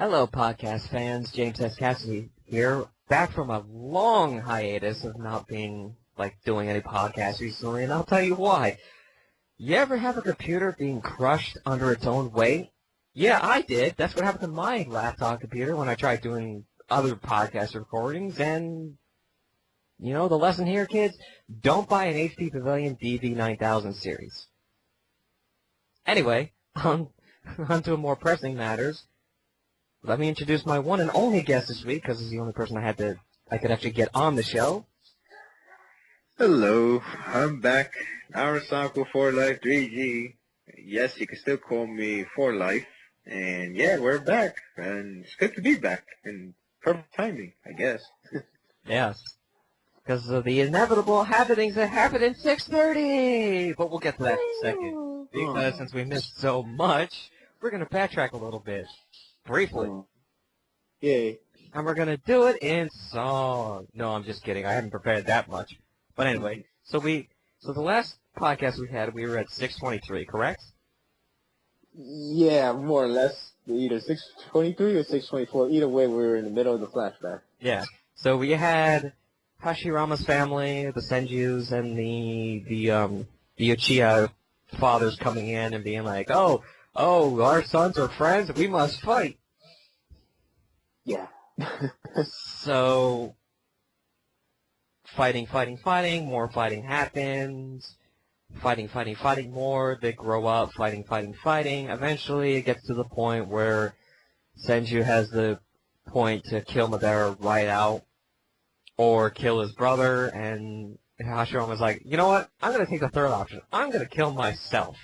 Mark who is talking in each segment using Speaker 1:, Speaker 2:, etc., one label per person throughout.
Speaker 1: Hello, podcast fans. James S Cassidy here, back from a long hiatus of not being, doing any podcasts recently, and I'll tell you why. You ever have a computer being crushed under its own weight? Yeah, I did. That's what happened to my laptop computer when I tried doing other podcast recordings, and, the lesson here, kids, don't buy an HP Pavilion DV9000 series. Anyway, on to more pressing matters. Let me introduce my one and only guest this week, because he's the only person I could actually get on the show.
Speaker 2: Hello, I'm back. NaruSaku for Life 3G. Yes, you can still call me For Life. And yeah, we're back. And it's good to be back. And perfect timing, I guess.
Speaker 1: Yes. Because of the inevitable happenings that happened in 6:30. But we'll get to that in a second. Because since we missed so much, we're going to backtrack a little bit. Briefly.
Speaker 2: Yay.
Speaker 1: And we're going to do it in song. No, I'm just kidding. I haven't prepared that much. But anyway, so the last podcast we had, we were at 6:23, correct?
Speaker 2: Yeah, more or less. Either 6:23 or 6:24. Either way, we were in the middle of the flashback.
Speaker 1: Yeah. So we had Hashirama's family, the Senjus, and the Uchiha fathers coming in and being like, oh, our sons are friends, we must fight.
Speaker 2: Yeah.
Speaker 1: So, fighting, more fighting happens. Fighting more. They grow up, fighting. Eventually, it gets to the point where Senju has the point to kill Madara right out, or kill his brother, and Hashirama's like, you know what? I'm going to take the third option. I'm going to kill myself.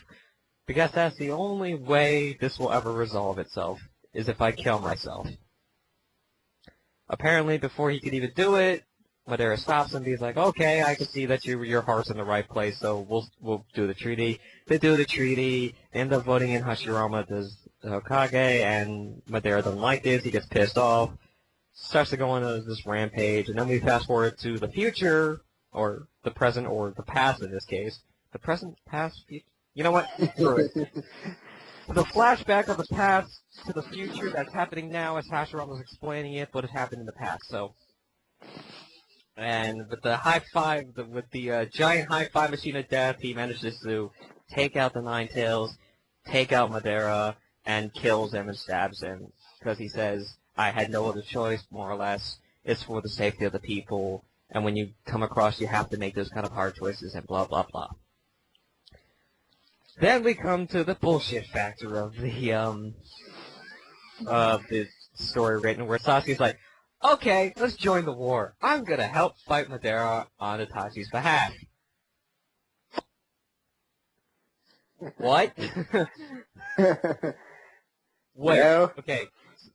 Speaker 1: Because that's the only way this will ever resolve itself, is if I kill myself. Apparently, before he could even do it, Madara stops him and he's like, okay, I can see that your heart's in the right place, so we'll do the treaty. They do the treaty, they end up voting in Hashirama as Hokage, and Madara doesn't like this, he gets pissed off, starts to go on this rampage, and then we fast forward to the future, or the present, or the past in this case. The present, past, future? You know what? Screw it. The flashback of the past to the future that's happening now, as Hashirama was explaining it, but it happened in the past. So, and with the giant high five machine of death, he manages to take out the Nine Tails, take out Madara, and kills him and stabs him because he says, "I had no other choice, more or less. It's for the safety of the people, and when you come across, you have to make those kind of hard choices," and blah blah blah. Then we come to the bullshit factor of the story written, where Sasuke's like, okay, let's join the war. I'm gonna help fight Madara on Itachi's behalf. What? Wait, okay.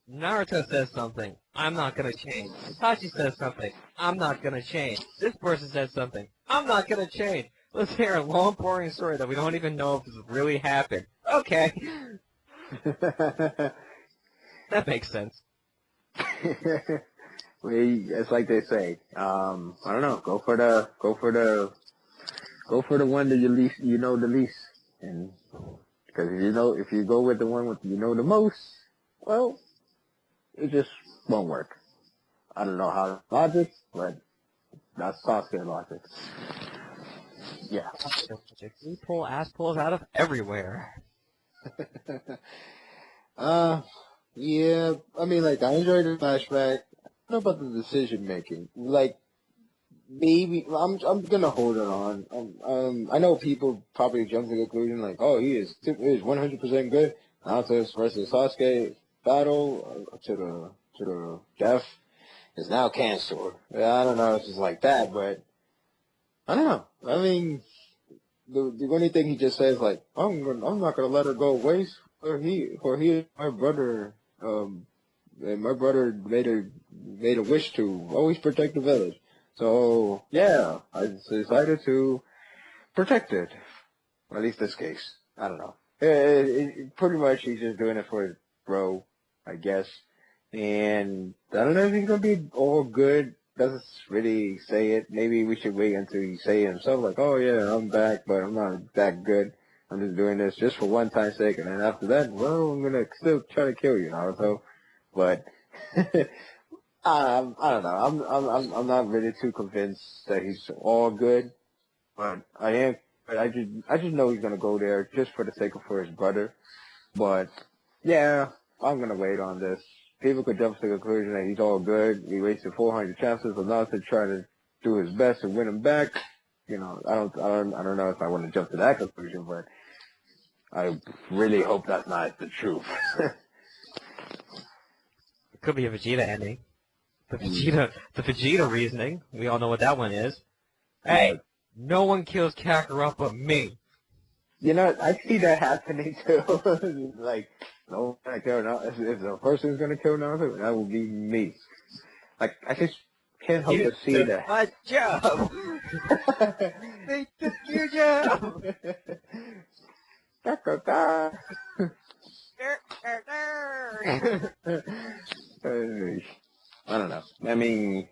Speaker 1: Naruto says something. I'm not gonna change. Itachi says something. I'm not gonna change. This person says something. I'm not gonna change. Let's hear a long, boring story that we don't even know if this really happened. Okay. That makes sense.
Speaker 2: Well, it's like they say. I don't know. Go for the one that you know the least, and because if you go with the one you know the most, well, it just won't work. I don't know how logic, but that's Sasuke logic. Yeah.
Speaker 1: We pull ass pulls out of everywhere.
Speaker 2: Yeah. I mean, I enjoyed the flashback. I don't know about the decision making. Maybe I'm gonna hold it on. I know people probably jump to the conclusion he is 100% good. Naruto versus Sasuke battle to the death is now canceled. I don't know if it's like that, but I don't know. I mean, the only thing he just says I'm not gonna let her go waste. For he, my brother, and my brother made a wish to always protect the village. So yeah, I decided to protect it. Or at least this case. I don't know. Pretty much he's just doing it for his bro, I guess. And I don't know if he's gonna be all good. Doesn't really say it. Maybe we should wait until he say it himself, oh yeah, I'm back, but I'm not that good. I'm just doing this just for one time's sake, and then after that, well, I'm gonna still try to kill you, Naruto. but I don't know. I'm not really too convinced that he's all good, but I am. But I just know he's gonna go there just for the sake of for his brother. But yeah, I'm gonna wait on this. People could jump to the conclusion that he's all good. He wasted 400 chances of not to try to do his best to win him back. You know, I don't know if I want to jump to that conclusion, but I really hope that's not the truth.
Speaker 1: It could be a Vegeta ending. The Vegeta reasoning. We all know what that one is. Hey, no one kills Kakarot but me.
Speaker 2: You know, I see that happening too. Like, no, I kill now. If the person's gonna kill Naruto, that will be me. Like, I just can't help but see that.
Speaker 1: My job. They took your job.
Speaker 2: I don't know. I mean,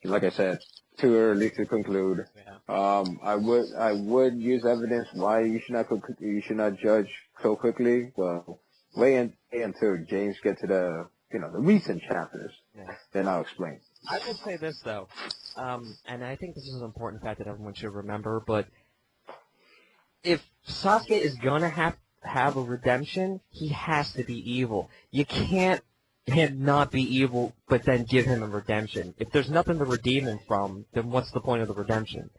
Speaker 2: like I said, too early to conclude.
Speaker 1: Yeah.
Speaker 2: I would use evidence why you should not judge so quickly. Well, wait until James gets to the the recent chapters.
Speaker 1: Yeah.
Speaker 2: Then I'll explain.
Speaker 1: I will say this though, and I think this is an important fact that everyone should remember. But if Sasuke is gonna have a redemption, he has to be evil. You can't not be evil, but then give him a redemption. If there's nothing to redeem him from, then what's the point of the redemption?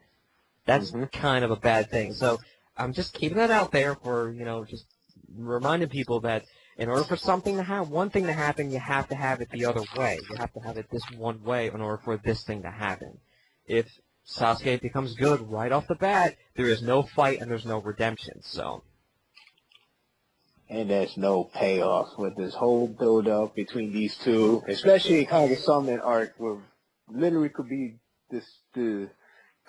Speaker 1: That's kind of a bad thing. So I'm just keeping that out there for, just reminding people that in order for something to happen, one thing to happen, you have to have it the other way. You have to have it this one way in order for this thing to happen. If Sasuke becomes good right off the bat, there is no fight and there's no redemption. So.
Speaker 2: And there's no payoff with this whole build-up between these two, especially kind of the summon arc, where literally could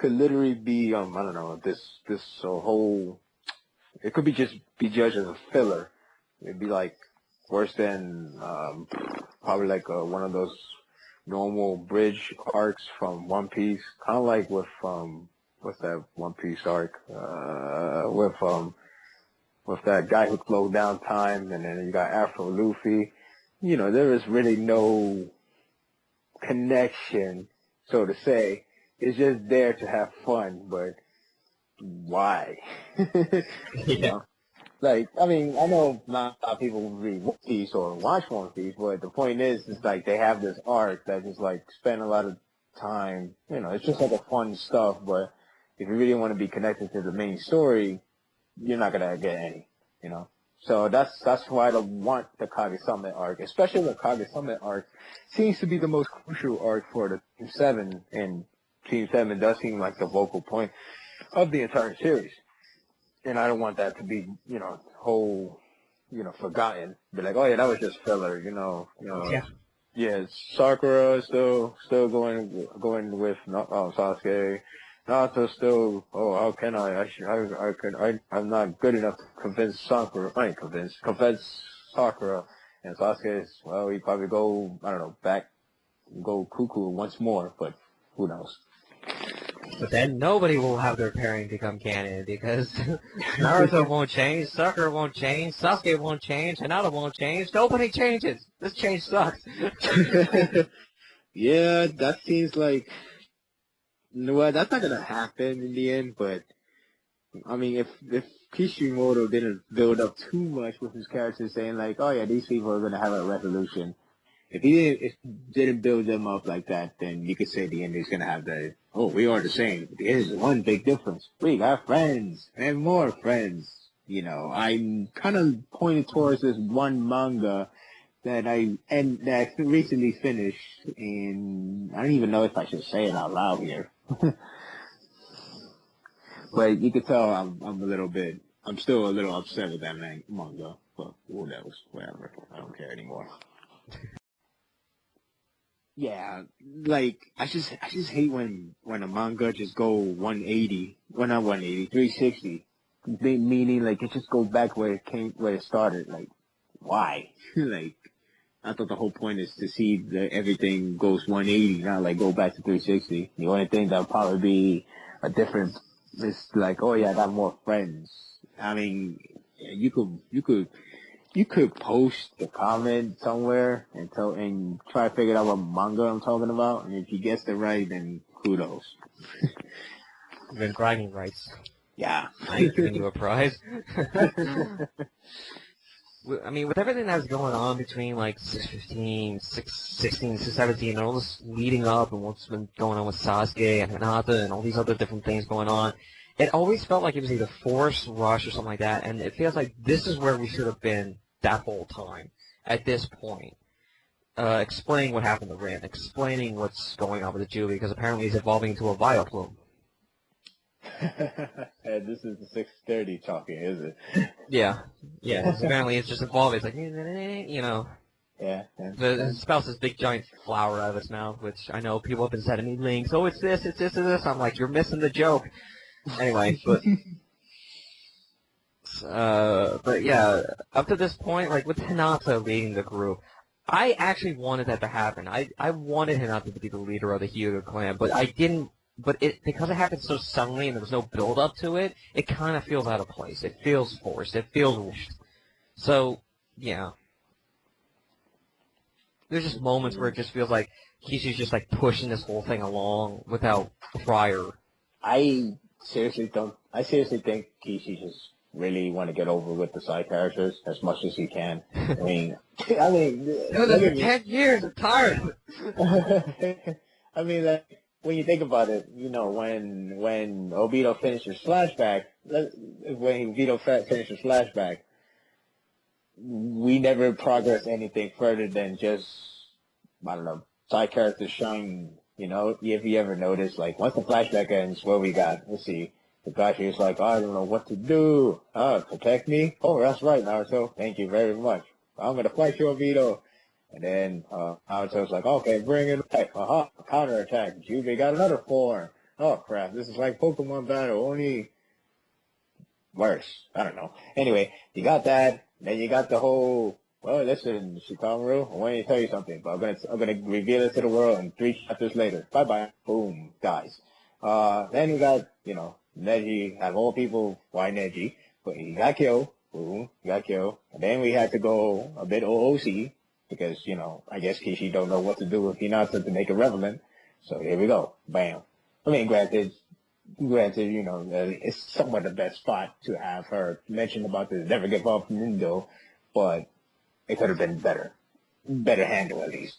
Speaker 2: literally be I don't know, this whole, it could be be judged as a filler. It'd be like worse than probably like one of those normal bridge arcs from One Piece, kind of like with what's that One Piece arc with that guy who slowed down time, and then you got Afro Luffy. There is really no connection, so to say. It's just there to have fun, but why?
Speaker 1: Yeah.
Speaker 2: Like, I mean, I know not a lot of people read One Piece or watch One Piece, but the point is, it's like they have this arc that just like spend a lot of time. It's just like a fun stuff, but if you really want to be connected to the main story, you're not gonna get any, So that's why I don't want the Kage Summit arc, especially the Kage Summit arc seems to be the most crucial arc for the Team 7, and Team 7 does seem like the vocal point of the entire series. And I don't want that to be, whole, forgotten. Be like, oh yeah, that was just filler,
Speaker 1: Yeah.
Speaker 2: Yeah, Sakura still going with Sasuke. Naruto still, how can I'm not good enough to convince Sakura, convince Sakura, and Sasuke is, well, he probably go, I don't know, go cuckoo once more, but who knows.
Speaker 1: But then nobody will have their pairing become canon because Naruto won't change, Sakura won't change, Sasuke won't change, Hinata won't change, nobody changes. This change sucks.
Speaker 2: Yeah, that seems like, well, that's not gonna happen in the end, but I mean, if Kishimoto didn't build up too much with his characters saying like, oh yeah, these people are gonna have a resolution. If he didn't build them up like that, then you could say the end is gonna have the, oh, we are the same. There's one big difference. We got friends and more friends. I'm kind of pointing towards this one manga that I recently finished, and I don't even know if I should say it out loud here. But you can tell I'm still a little upset with that manga, but whatever. I don't care anymore. Yeah, like, I just hate when a manga just go 180, well not 180, 360, meaning like it just goes back where it started, like, why? Like, I thought the whole point is to see that everything goes 180, not like go back to 360. The only thing that'll probably be a difference is like, oh yeah, I got more friends. I mean, you could you could post the comment somewhere and try to figure out what manga I'm talking about, and if he gets it right, then kudos.
Speaker 1: You've been bragging rights.
Speaker 2: Yeah.
Speaker 1: I ain't giving you a prize. I mean, with everything that's going on between like 615, 616, 617, and all this leading up, and what's been going on with Sasuke and Hinata and all these other different things going on, it always felt like it was either forced, rush, or something like that. And it feels like this is where we should have been that whole time. At this point, explaining what happened to Rin, explaining what's going on with the Julie, because apparently he's evolving into a Vileplume.
Speaker 2: Hey, this is the 630 talking, is it?
Speaker 1: Yeah. Apparently it's just evolving. It's like, you know.
Speaker 2: Yeah.
Speaker 1: It spouts this big giant flower out of its mouth, which I know people have been sending me links. Oh, it's this, it's this, it's this. I'm like, you're missing the joke. Anyway, but yeah, up to this point, like with Hinata leading the group, I actually wanted that to happen. I wanted Hinata to be the leader of the Hyuga clan, but I didn't. But because it happened so suddenly and there was no build up to it, it kind of feels out of place. It feels forced. It feels rushed. So yeah, there's just moments where it just feels like Kishi's just like pushing this whole thing along without prior.
Speaker 2: I seriously think Kishi just really want to get over with the side characters as much as he can. I mean,
Speaker 1: Look at 10 years. I'm tired.
Speaker 2: I mean, like, when you think about it, you know, when Obito finishes flashback, we never progress anything further than just, I don't know, side characters showing, you know, if you ever notice, like, once the flashback ends, what we got? Let's see. The guy here's like, I don't know what to do. Protect me? Oh, that's right, Naruto. Thank you very much. I'm gonna fight you, Obito. And then, Naruto's like, okay, bring it back. Counterattack. Jubei got another form. Oh, crap. This is like Pokemon battle, only worse. I don't know. Anyway, you got that. Then you got the whole, well, listen, Shikamaru, I want to tell you something, but I'm gonna reveal it to the world in 3 chapters later. Bye-bye. Boom. Dies. Then you got, you know, Neji, of all people, why Neji? But he got killed. Boom. He got killed. And then we had to go a bit OOC. Because, you know, I guess Kishi don't know what to do with Hinata to make it relevant. So here we go. Bam. I mean, granted, you know, it's somewhat the best spot to have her mention about this never give up Nindo, but it could have been better. Better handle, at least.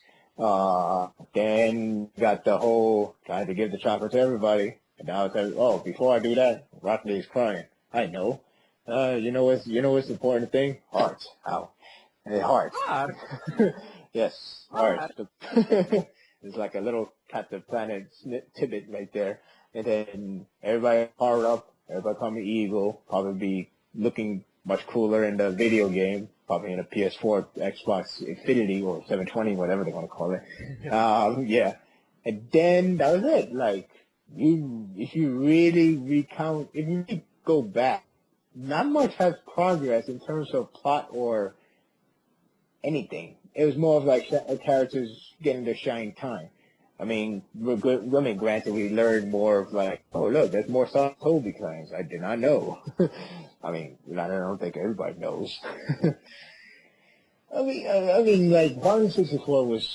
Speaker 2: Then got the whole trying to give the chocolate to everybody. And now it's like, oh, before I do that, Rock Lee's crying. I know. You know what's the important thing? Hearts. Ow. Heart. Yes, heart. It's like a little Captain Planet tidbit right there. And then everybody powered up, everybody coming evil, probably be looking much cooler in the video game, probably in a PS4, Xbox Infinity, or 720, whatever they want to call it. Yeah. And then that was it. Like, if you really go back, not much has progress in terms of plot or anything. It was more of like characters getting their shine time. I mean, granted, we learned more of like, oh look, there's more Toby clans. I did not know. I mean, I don't think everybody knows. I mean, like Volume 64 was,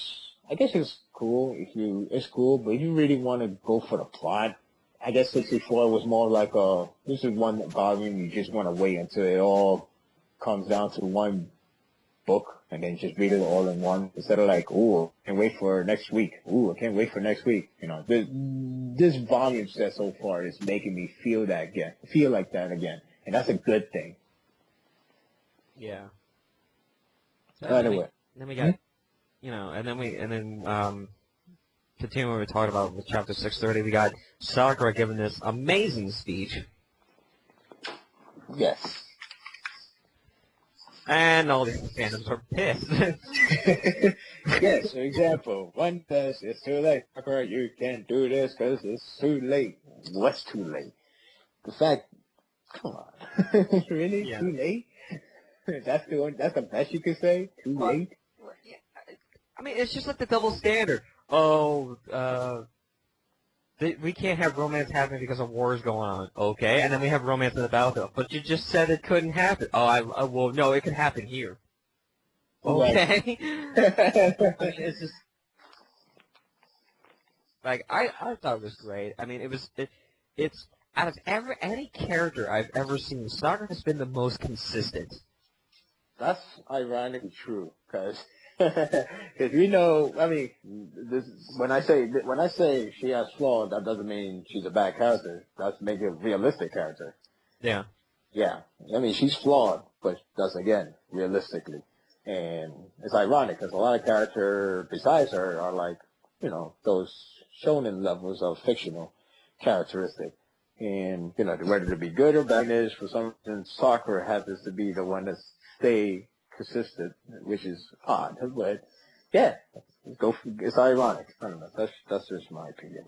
Speaker 2: I guess it's cool it's cool, but if you really want to go for the plot, I guess 64 was more like this is one volume you just want to wait until it all comes down to one book and then just read it all in one instead of like, ooh, I can't wait for next week. Ooh, I can't wait for next week. You know, this volume set so far is making me feel like that again, and that's a good thing.
Speaker 1: Yeah. So
Speaker 2: anyway,
Speaker 1: then we got, you know, and then continuing what we talked about with chapter 630, we got Sakura giving this amazing speech.
Speaker 2: Yes.
Speaker 1: And all these fandoms are pissed.
Speaker 2: Yes, for example, one says, it's too late, Sakura, you can't do this because it's too late. What's too late? The fact, come on. Really? Yeah. Too late? That's the best you could say? Too late?
Speaker 1: I mean, it's just like the double standard. Oh, we can't have romance happening because of wars going on. Okay, and then we have romance in the battlefield. But you just said it couldn't happen. Oh, well, no, it could happen here. okay. I mean, it's just like I thought it was great. I mean, it's out of any character I've ever seen, Sakura has been the most consistent.
Speaker 2: That's ironically true, because we know. I mean, this, when I say she has flaws, that doesn't mean she's a bad character. That's make it a realistic character.
Speaker 1: Yeah.
Speaker 2: Yeah, I mean she's flawed, but that's again realistically, and it's ironic because a lot of characters besides her are like those shonen levels of fictional characteristic. And, whether to be good or bad is, for some reason, Sakura happens to be the one that stay consistent, which is odd. But, yeah, it's ironic. I don't know. That's just my opinion.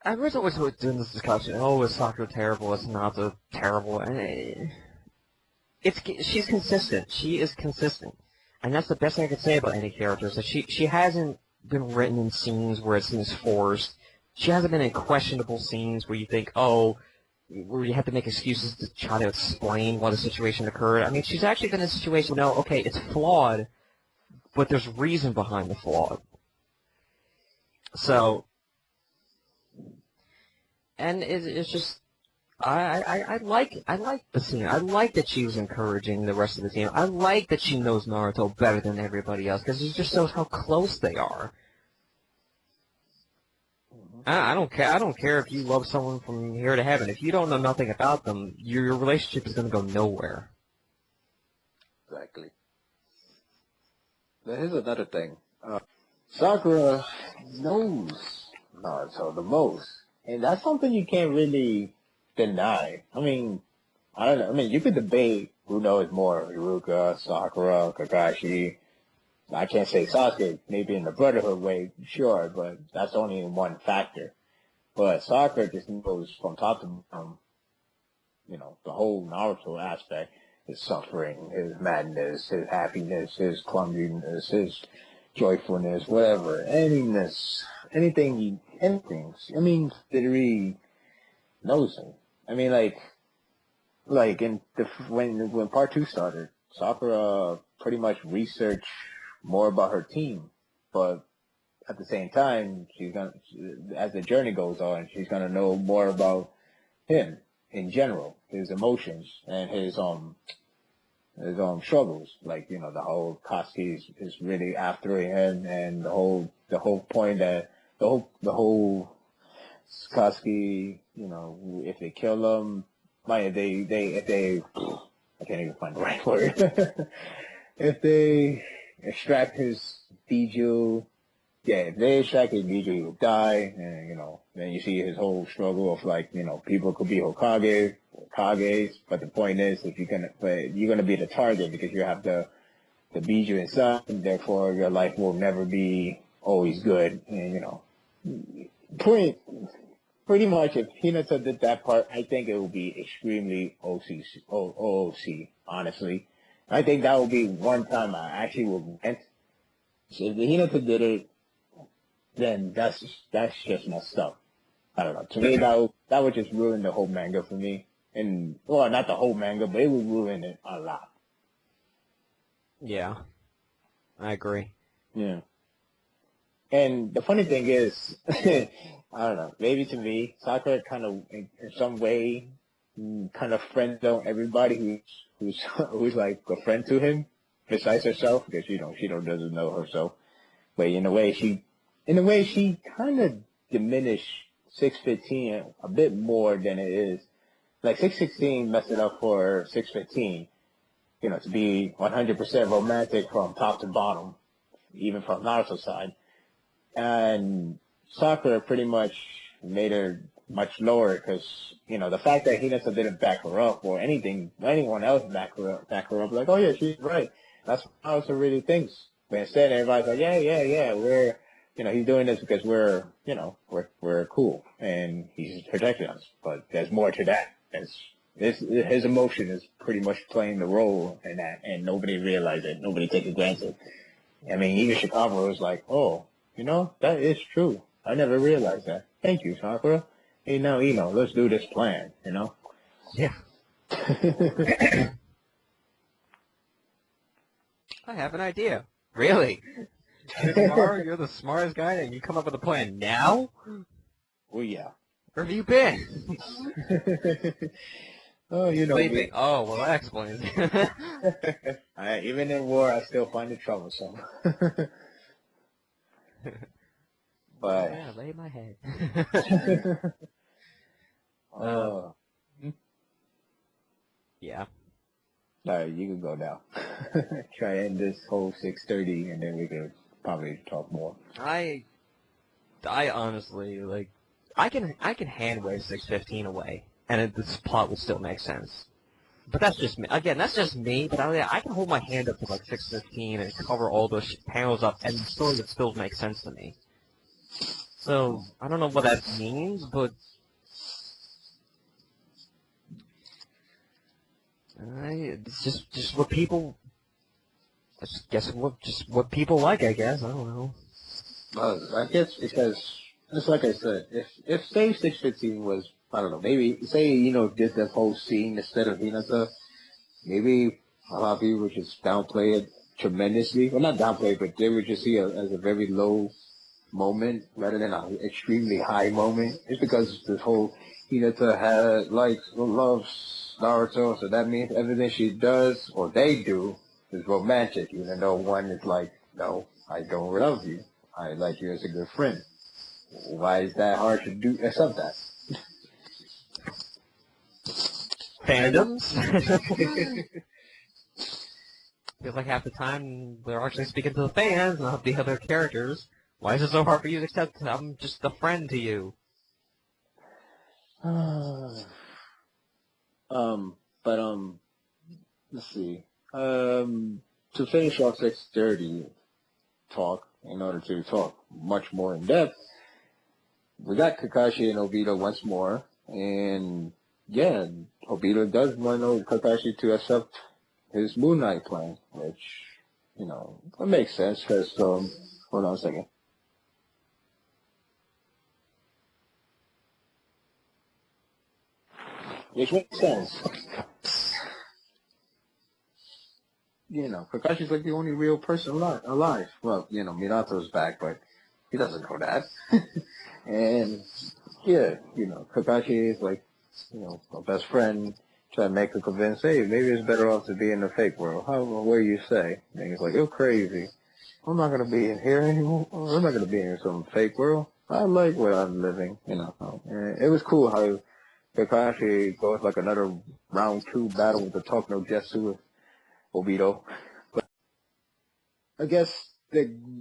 Speaker 1: I was always doing this discussion. Oh, is Sakura terrible? Is Naruto terrible? And she's consistent. She is consistent, and that's the best thing I could say about any character. Is that she hasn't been written in scenes where it seems forced. She hasn't been in questionable scenes where you think, oh, where you have to make excuses to try to explain why the situation occurred. I mean, she's actually been in a situation where, no, okay, it's flawed, but there's reason behind the flaw. So, and it's just. I like the scene. I like that she was encouraging the rest of the team. I like that she knows Naruto better than everybody else because it just shows how close they are. I don't care. I don't care if you love someone from here to heaven. If you don't know nothing about them, your relationship is going to go nowhere.
Speaker 2: Exactly. Now, here's another thing. Sakura knows Naruto the most, and that's something you can't really deny. I mean, I don't know. I mean, you could debate who knows more, Iruka, Sakura, Kakashi. I can't say Sasuke, maybe in the Brotherhood way, sure, but that's only one factor. But Sakura just knows from top to bottom, the whole Naruto aspect, his suffering, his madness, his happiness, his clumsiness, his joyfulness, whatever, anything. I mean, literally knows him. I mean, like in when part 2 started, Sakura pretty much researched more about her team, but at the same time, as the journey goes on, she's gonna know more about him in general, his emotions and his struggles. Like the whole Koski is really after him, and the whole point that the whole Koski, if they kill him, if they, I can't even find the right word. If they extract his Biju, if they extract his Biju, he will die, and, then you see his whole struggle of people could be Hokage, or Kages, but the point is, you're gonna be the target because you have the Biju inside, and therefore your life will never be always good, and, pretty much, if Hinata did that part, I think it would be extremely OOC, honestly. I think that would be one time I actually would rent. So if Hinata did it, then that's just messed up. I don't know. To me, that would just ruin the whole manga for me. And, well, not the whole manga, but it would ruin it a lot.
Speaker 1: Yeah, I agree.
Speaker 2: Yeah. And the funny thing is, I don't know, maybe to me, Sakura kind of, in some way, kind of friend zone everybody who's like a friend to him, besides herself, because she doesn't know herself. But in a way, she kind of diminished 615 a bit more than it is. Like 616 messed it up for 615, to be 100% romantic from top to bottom, even from Naruto's side. And Sakura pretty much made her much lower because, the fact that Hinata didn't back her up or anyone else back her up, like, oh yeah, she's right. That's what Naruto really thinks. But instead, everybody's like, yeah, we're, he's doing this because we're cool and he's protecting us. But there's more to that. His emotion is pretty much playing the role in that, and nobody realized it. Nobody takes it granted. I mean, even Chicago was like, oh, that is true. I never realized that. Thank you, Sakura. Hey, now, let's do this plan,
Speaker 1: Yeah. I have an idea. Really? You're the smartest guy, and you come up with a plan now?
Speaker 2: Well, yeah.
Speaker 1: Where have you been?
Speaker 2: Oh,
Speaker 1: Sleeping.
Speaker 2: me.
Speaker 1: Oh, well, that explains it.
Speaker 2: Even in war, I still find it troublesome. But
Speaker 1: yeah, lay my head. Yeah.
Speaker 2: Alright, you can go now. Try to end this whole 6:30, and then we can probably talk more.
Speaker 1: I honestly I can hand wave 615 away, and this plot will still make sense. But that's just me. Again, that's just me. But I can hold my hand up to like 615 and cover all those panels up, and the story would still make sense to me. So I don't know what that means, but it's just what people. I guess what people like. I guess I don't know.
Speaker 2: I guess because it's like I said, if say 615 was, I don't know, maybe say did that whole scene instead of Hinata, maybe a lot of people would just downplay it tremendously. Well, not downplay it, but they would just see it as a very low moment rather than an extremely high moment. It's because this whole Hinata likes or loves Naruto, so that means everything she does or they do is romantic, even though one is like, no, I don't love you. I like you as a good friend. Why is that hard to do? Accept that.
Speaker 1: Fandoms? Feels like half the time they're actually speaking to the fans, not the other characters. Why is it so hard for you to accept I'm just a friend to you?
Speaker 2: Let's see. To finish off 6:30 talk, in order to talk much more in depth, we got Kakashi and Obito once more, and yeah, Obito does want Kakashi to accept his Moon Knight plan, which, it makes sense, because, hold on a second. Which makes sense. Kakashi's like the only real person alive. Well, Minato's back, but he doesn't know that. And, yeah, Kakashi is like, a best friend, trying to make her convince, hey, maybe it's better off to be in the fake world. What do you say? And he's like, you're crazy. I'm not going to be in here anymore. I'm not going to be in some fake world. I like where I'm living, And it was cool how Kakashi goes like another round 2 battle with the Talk No Jetsu with Obito. But I guess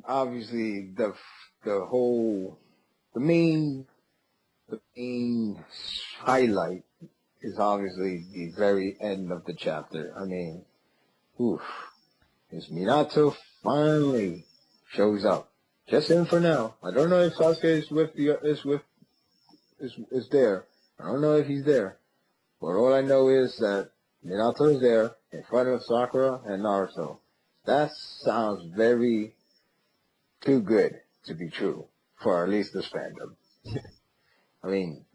Speaker 2: obviously the main highlight is obviously the very end of the chapter. I mean, is Minato finally shows up. Just in for now. I don't know if Sasuke is there. I don't know if he's there. But all I know is that Minato is there in front of Sakura and Naruto. That sounds very too good to be true for at least this fandom. I mean,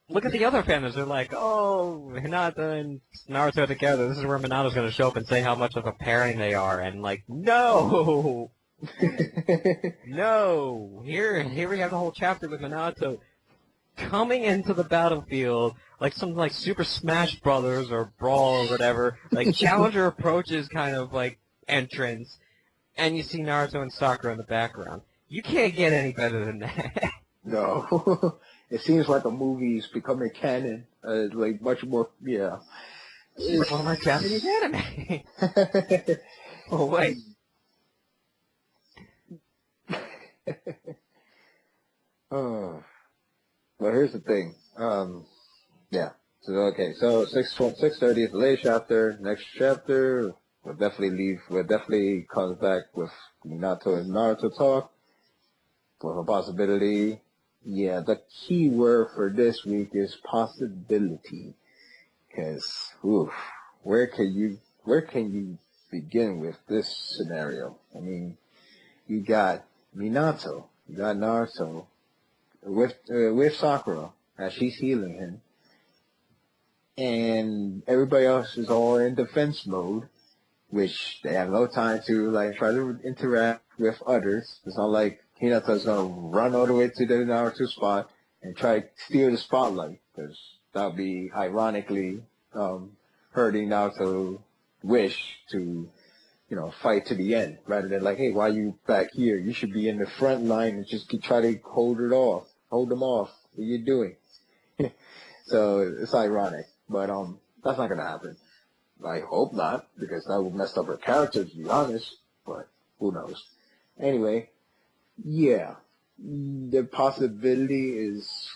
Speaker 1: look at the other fandoms. They're like, oh, Hinata and Naruto together. This is where Minato's going to show up and say how much of a pairing they are. And like, no! No! Here we have the whole chapter with Minato coming into the battlefield like some like Super Smash Brothers or Brawl or whatever, like Challenger approaches kind of like entrance, and you see Naruto and Sakura in the background. You can't get any better than that.
Speaker 2: No. It seems like a movie's becoming canon, like much more, yeah.
Speaker 1: It's one of my Japanese anime. Oh, wait.
Speaker 2: Well, here's the thing. Yeah. So 6:30 is the latest chapter. Next chapter, we'll definitely comes back with Minato and Naruto talk. With a possibility. Yeah, the key word for this week is possibility. Cause, where can you begin with this scenario? I mean, you got Minato, you got Naruto, with Sakura as she's healing him, and everybody else is all in defense mode, which they have no time to like try to interact with others. It's not like Hinata's gonna run all the way to the Naruto spot and try to steal the spotlight, because that would be ironically hurting Naruto's wish to, fight to the end, rather than like, hey, why are you back here? You should be in the front line and just try to hold them off. What are you doing? So it's ironic, but that's not gonna happen. I hope not, because that would mess up her character, to be honest. But who knows? Anyway, yeah, the possibility is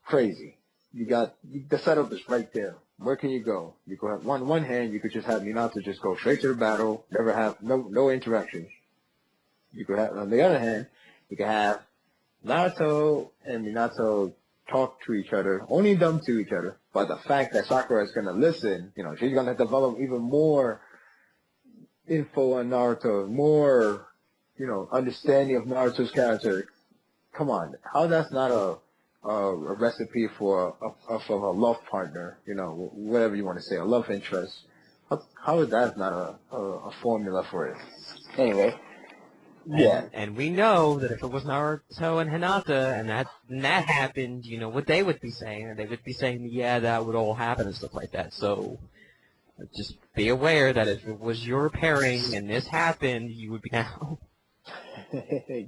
Speaker 2: crazy. The setup is right there. Where can you go? You could have one hand, you could just have Minato just go straight to the battle, never have no interaction. You could have, on the other hand, you could have Naruto and Minato talk to each other, only them to each other. But the fact that Sakura is gonna listen, she's gonna develop even more info on Naruto, more, understanding of Naruto's character. Come on, how that's not a recipe for a love partner, whatever you want to say, a love interest. How is that not a formula for it? Anyway, yeah.
Speaker 1: And we know that if it was Naruto and Hinata and that happened, what they would be saying. And they would be saying, yeah, that would all happen and stuff like that. So just be aware that if it was your pairing and this happened, you would be down.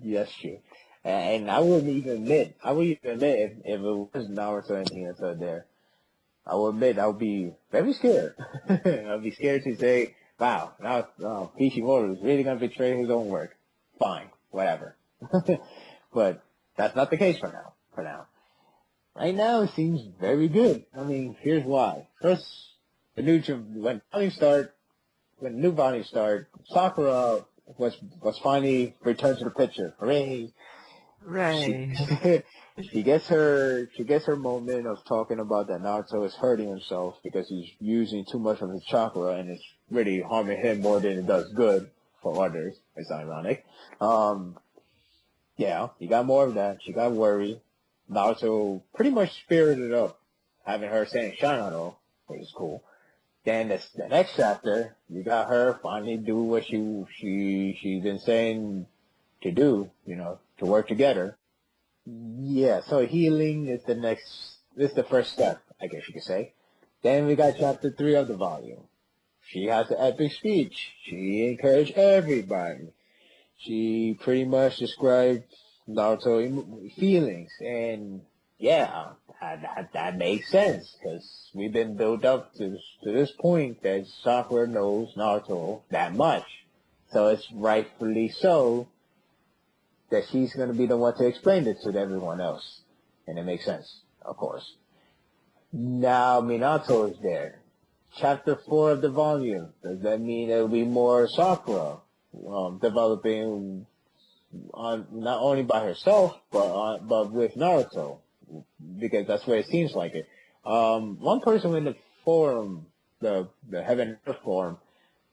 Speaker 2: Yes, true. And I wouldn't even admit if it was Naruto and Hinata there. I would admit I would be very scared. I'd be scared to say, wow, now Kishimoto is really going to betray his own work. Fine, whatever. But that's not the case for now. Right now, it seems very good. I mean, here's why. First, when new bodies start, Sakura was finally returned to the picture. Hooray!
Speaker 1: Right.
Speaker 2: She gets her moment of talking about that Naruto is hurting himself because he's using too much of his chakra and it's really harming him more than it does good for others. It's ironic. Yeah, you got more of that. She got worried. Naruto pretty much spirited up, having her saying Shanano, which is cool. Then the next chapter, you got her finally do what she's been saying to do, to work together. Yeah, so healing is the first step, I guess you could say. Then we got chapter 3 of the volume. She has an epic speech. She encouraged everybody. She pretty much described Naruto feelings, and yeah, that makes sense, because we've been built up to this point that Sakura knows Naruto that much. So it's rightfully so that she's going to be the one to explain it to everyone else. And it makes sense, of course. Now Minato is there. Chapter 4 of the volume. Does that mean there'll be more Sakura developing on not only by herself, but with Naruto? Because that's what it seems like it. One person in the forum, the Heaven and Earth forum,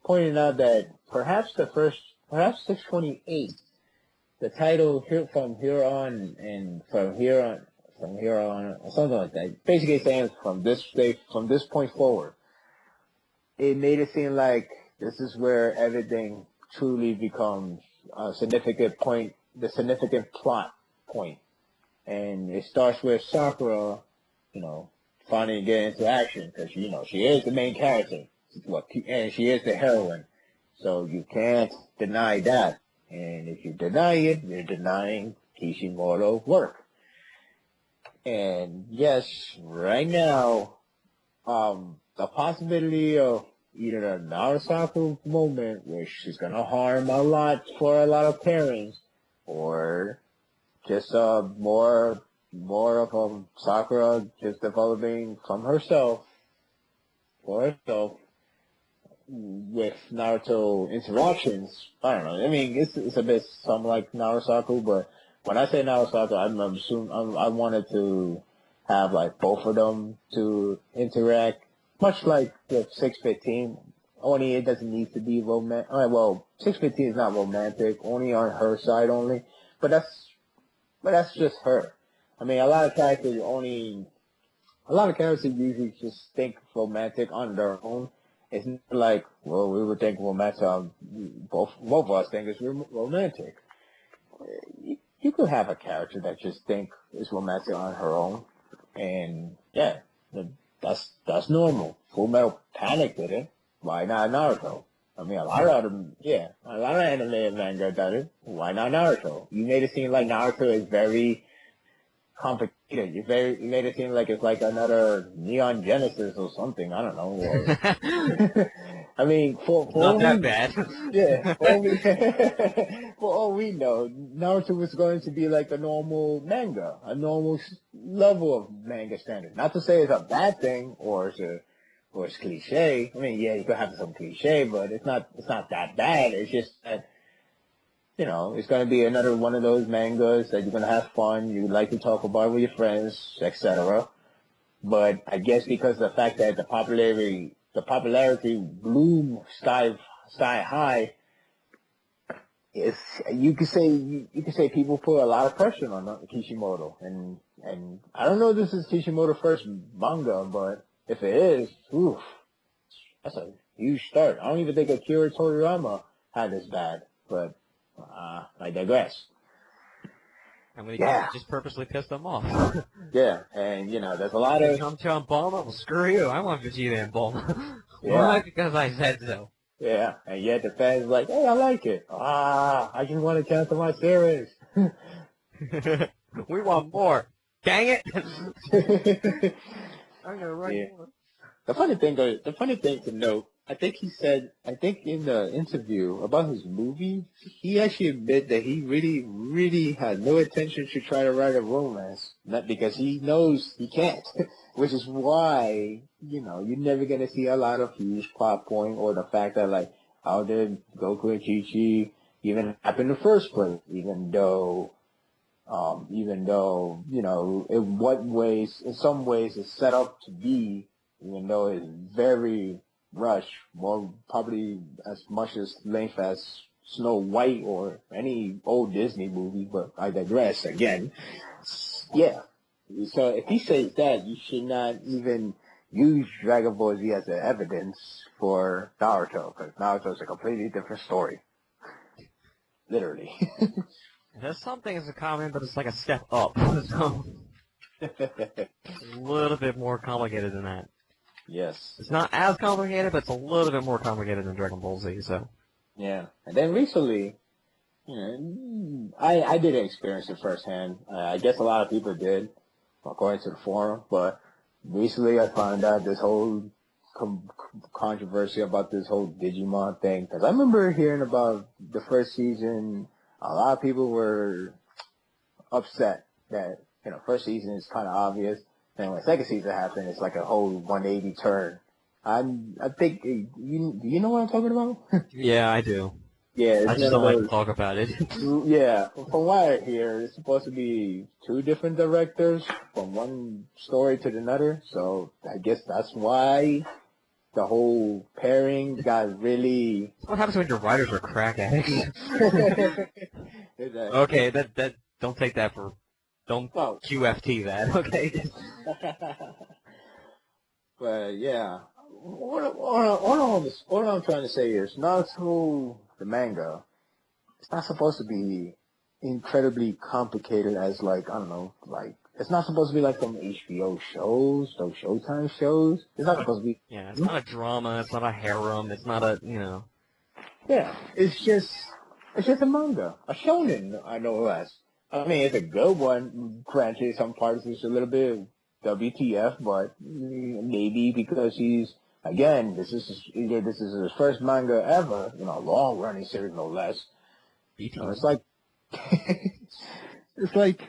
Speaker 2: pointed out that perhaps 628, the title from here on, or something like that. Basically saying from this point forward, it made it seem like this is where everything truly becomes a significant point, the significant plot point. And it starts with Sakura, finally getting into action, because, she is the main character, and she is the heroine. So you can't deny that. And if you deny it, you're denying Kishimoto's work. And yes, right now, the possibility of either a NaruSaku moment, which is gonna harm a lot for a lot of parents, or just more of Sakura just developing from herself, for herself, with Naruto interactions. I don't know. I mean, it's a bit something like NaruSaku, but when I say NaruSaku, I'm assuming I wanted to have like both of them to interact, much like with 615. Only it doesn't need to be romantic. Well, 615 is not romantic, only on her side only. But but that's just her. I mean, a lot of characters usually just think romantic on their own. It's not like, well, we would think romantic. Both of us think it's romantic. You could have a character that just think is romantic on her own, and yeah, that's normal. Full Metal Panic did it. Why not Naruto? I mean, a lot of anime and manga does it. Why not Naruto? You made it seem like Naruto is very complicated. You made it seem like it's like another Neon Genesis or something. I don't know. Or, I mean,
Speaker 1: Not that bad.
Speaker 2: yeah, for all we know, Naruto was going to be like a normal manga, a normal level of manga standard. Not to say it's a bad thing or it's cliche. I mean, yeah, you could have some cliche, but it's not that bad. It's just that, it's going to be another one of those mangas that you're going to have fun, you like to talk about with your friends, etc. But I guess because of the fact that the popularity blew sky high, you could say people put a lot of pressure on Kishimoto, and I don't know if this is Kishimoto's first manga, but if it is, oof, that's a huge start. I don't even think Akira Toriyama had this bad, but I digress.
Speaker 1: I'm gonna just purposely piss them off.
Speaker 2: Yeah, and there's a lot of
Speaker 1: Chum Bulma. Well, screw you. I want Vegeta and Bulma.
Speaker 2: Yeah.
Speaker 1: Why? Because I said so.
Speaker 2: Yeah, and yet the fans like, hey, I like it. I just want to cancel my series.
Speaker 1: We want more. Dang it! I'm gonna write more.
Speaker 2: The funny thing to note, I think in the interview about his movie, he actually admitted that he really, really had no intention to try to write a romance. Not because he knows he can't, which is why, you're never going to see a lot of huge plot point or the fact that, like, how did Goku and Chi-Chi even happen in the first place, even though, in some ways it's set up to be, even though it's very rushed, more probably as much as length as Snow White or any old Disney movie, but I digress again. Yeah. So if he says that, you should not even use Dragon Ball Z as evidence for Naruto, because Naruto is a completely different story. Literally.
Speaker 1: There's some things in common, but it's like a step up. So a little bit more complicated than that.
Speaker 2: Yes.
Speaker 1: It's not as complicated, but it's a little bit more complicated than Dragon Ball Z, so.
Speaker 2: Yeah. And then recently, I didn't experience it firsthand. I guess a lot of people did, according to the forum, but recently I found out this whole controversy about this whole Digimon thing. Because I remember hearing about the first season, a lot of people were upset that, first season is kind of obvious. And when the second season happened, it's like a whole 180 turn. I think, do you know what I'm talking about?
Speaker 1: Yeah, I do.
Speaker 2: Yeah,
Speaker 1: I just don't like to talk about it.
Speaker 2: Yeah, from what I hear, it's supposed to be two different directors from one story to another. So I guess that's why the whole pairing got really.
Speaker 1: What happens when your writers are crack addicts? Okay, that don't take that for. Don't QFT that, okay?
Speaker 2: But yeah, all I'm trying to say is Naruto, the manga, it's not supposed to be incredibly complicated as like, I don't know, like, it's not supposed to be like some HBO shows, those Showtime shows. It's not supposed to be.
Speaker 1: Yeah, it's not a drama, it's not a harem, it's not a,
Speaker 2: Yeah, it's just a manga, a shonen, I know less. I mean, it's a good one. Granted, some parts is a little bit WTF, but maybe because this is his first manga ever, a long running series, no less. It's like,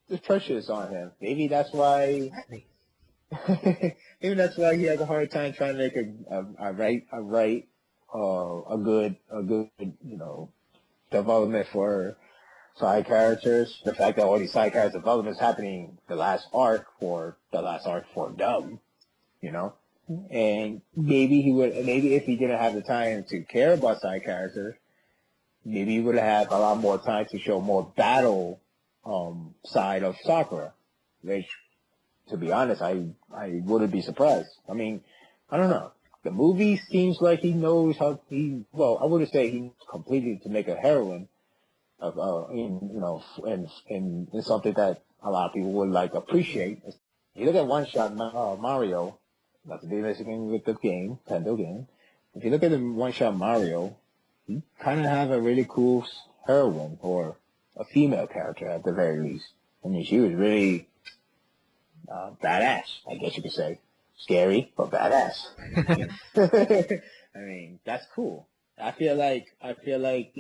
Speaker 2: there's pressures on him. Maybe that's why he has a hard time trying to make a good, development for side characters. The fact that all these side character development is happening the last arc for Dub, and maybe if he didn't have the time to care about side characters, maybe he would have a lot more time to show more battle side of Sakura, which, to be honest, I wouldn't be surprised. I mean, I don't know. The movie seems like he knows well, I wouldn't say he knows completely to make a heroine of, in something that a lot of people would like appreciate. You look at One Shot Mario, not to be messing with the game, Nintendo game. If you look at the One Shot Mario, he kind of have a really cool heroine, or a female character at the very least. I mean, she was really badass, I guess you could say. Scary, but badass. I mean, that's cool. I feel like, I feel like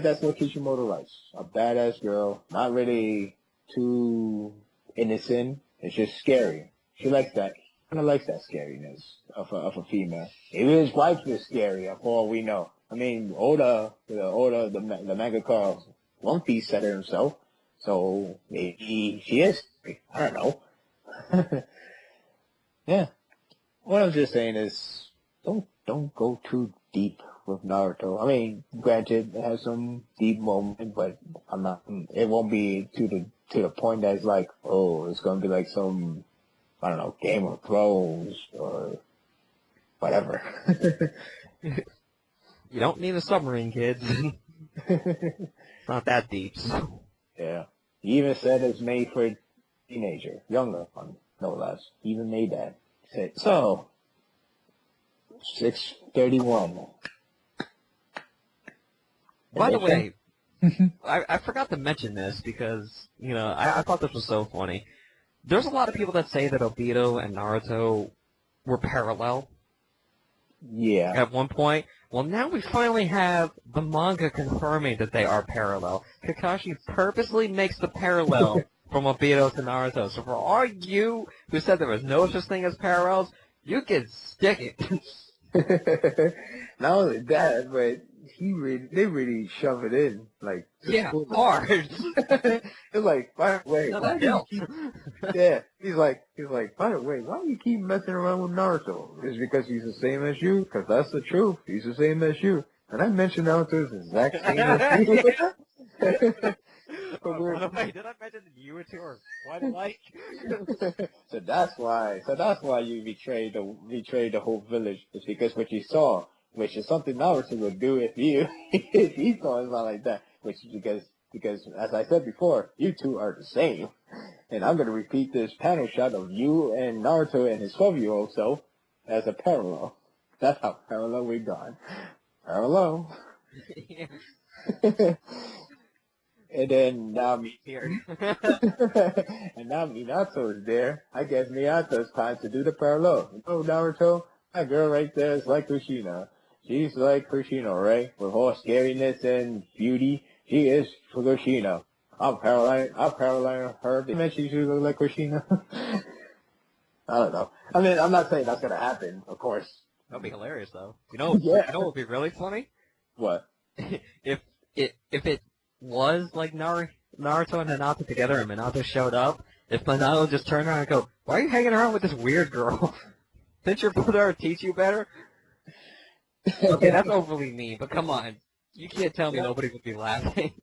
Speaker 2: that's what Kishimoto likes. A badass girl, not really too innocent. It's just scary. She likes that. Kind of likes that scariness of a female. Maybe his wife is scary, for all we know. I mean, the mangaka One Piece said it himself. So maybe she is. I don't know. Yeah. What I'm just saying is, don't go too deep with Naruto. I mean, granted, it has some deep moments, but it won't be to the point that it's like, oh, it's gonna be like some, I don't know, Game of Thrones or whatever.
Speaker 1: You don't need a submarine, kids. It's not that deep.
Speaker 2: Yeah. He even said it's made for a teenager, younger one, no less. He even made that. Said, so, 6:31.
Speaker 1: By the way, I forgot to mention this because, I thought this was so funny. There's a lot of people that say that Obito and Naruto were parallel
Speaker 2: Yeah.
Speaker 1: at one point. Well, now we finally have the manga confirming that they are parallel. Kakashi purposely makes the parallel from Obito to Naruto. So for all you who said there was no such thing as parallels, you can stick it.
Speaker 2: Not only that, but they really shove it in, like,
Speaker 1: yeah, hard.
Speaker 2: It's like, by the way,
Speaker 1: No, that helps.
Speaker 2: yeah, he's like, by the way, why do you keep messing around with Naruto? Is it because he's the same as you? Because that's the truth. He's the same as you. And I mentioned Naruto's exact same as you.
Speaker 1: By the way, did I mention that you two are quite alike?
Speaker 2: So that's why you betrayed the whole village. It's because what you saw, which is something Naruto would do if he saw something like that. Which is because as I said before, you two are the same. And I'm gonna repeat this panel shot of you and Naruto and his 12-year-old self as a parallel. That's how parallel we've gone. Parallel. And then now
Speaker 1: here.
Speaker 2: and now Minato is there. I guess Minato's time to do the parallel. Oh, Naruto, that girl right there is like Kushina. She's like Kushina, right? With all scariness and beauty, she is Kushina. I'm paralleling her. Did you mention she look like Kushina? I don't know. I mean, I'm not saying that's gonna happen, of course.
Speaker 1: That'd be hilarious, though. You know what would be really funny?
Speaker 2: What?
Speaker 1: if it was like Naruto and Minato together and Minato showed up, if Minato just turned around and go, why are you hanging around with this weird girl? Didn't your brother teach you better? Okay, that's overly mean, but come on. You can't tell me nobody would be laughing.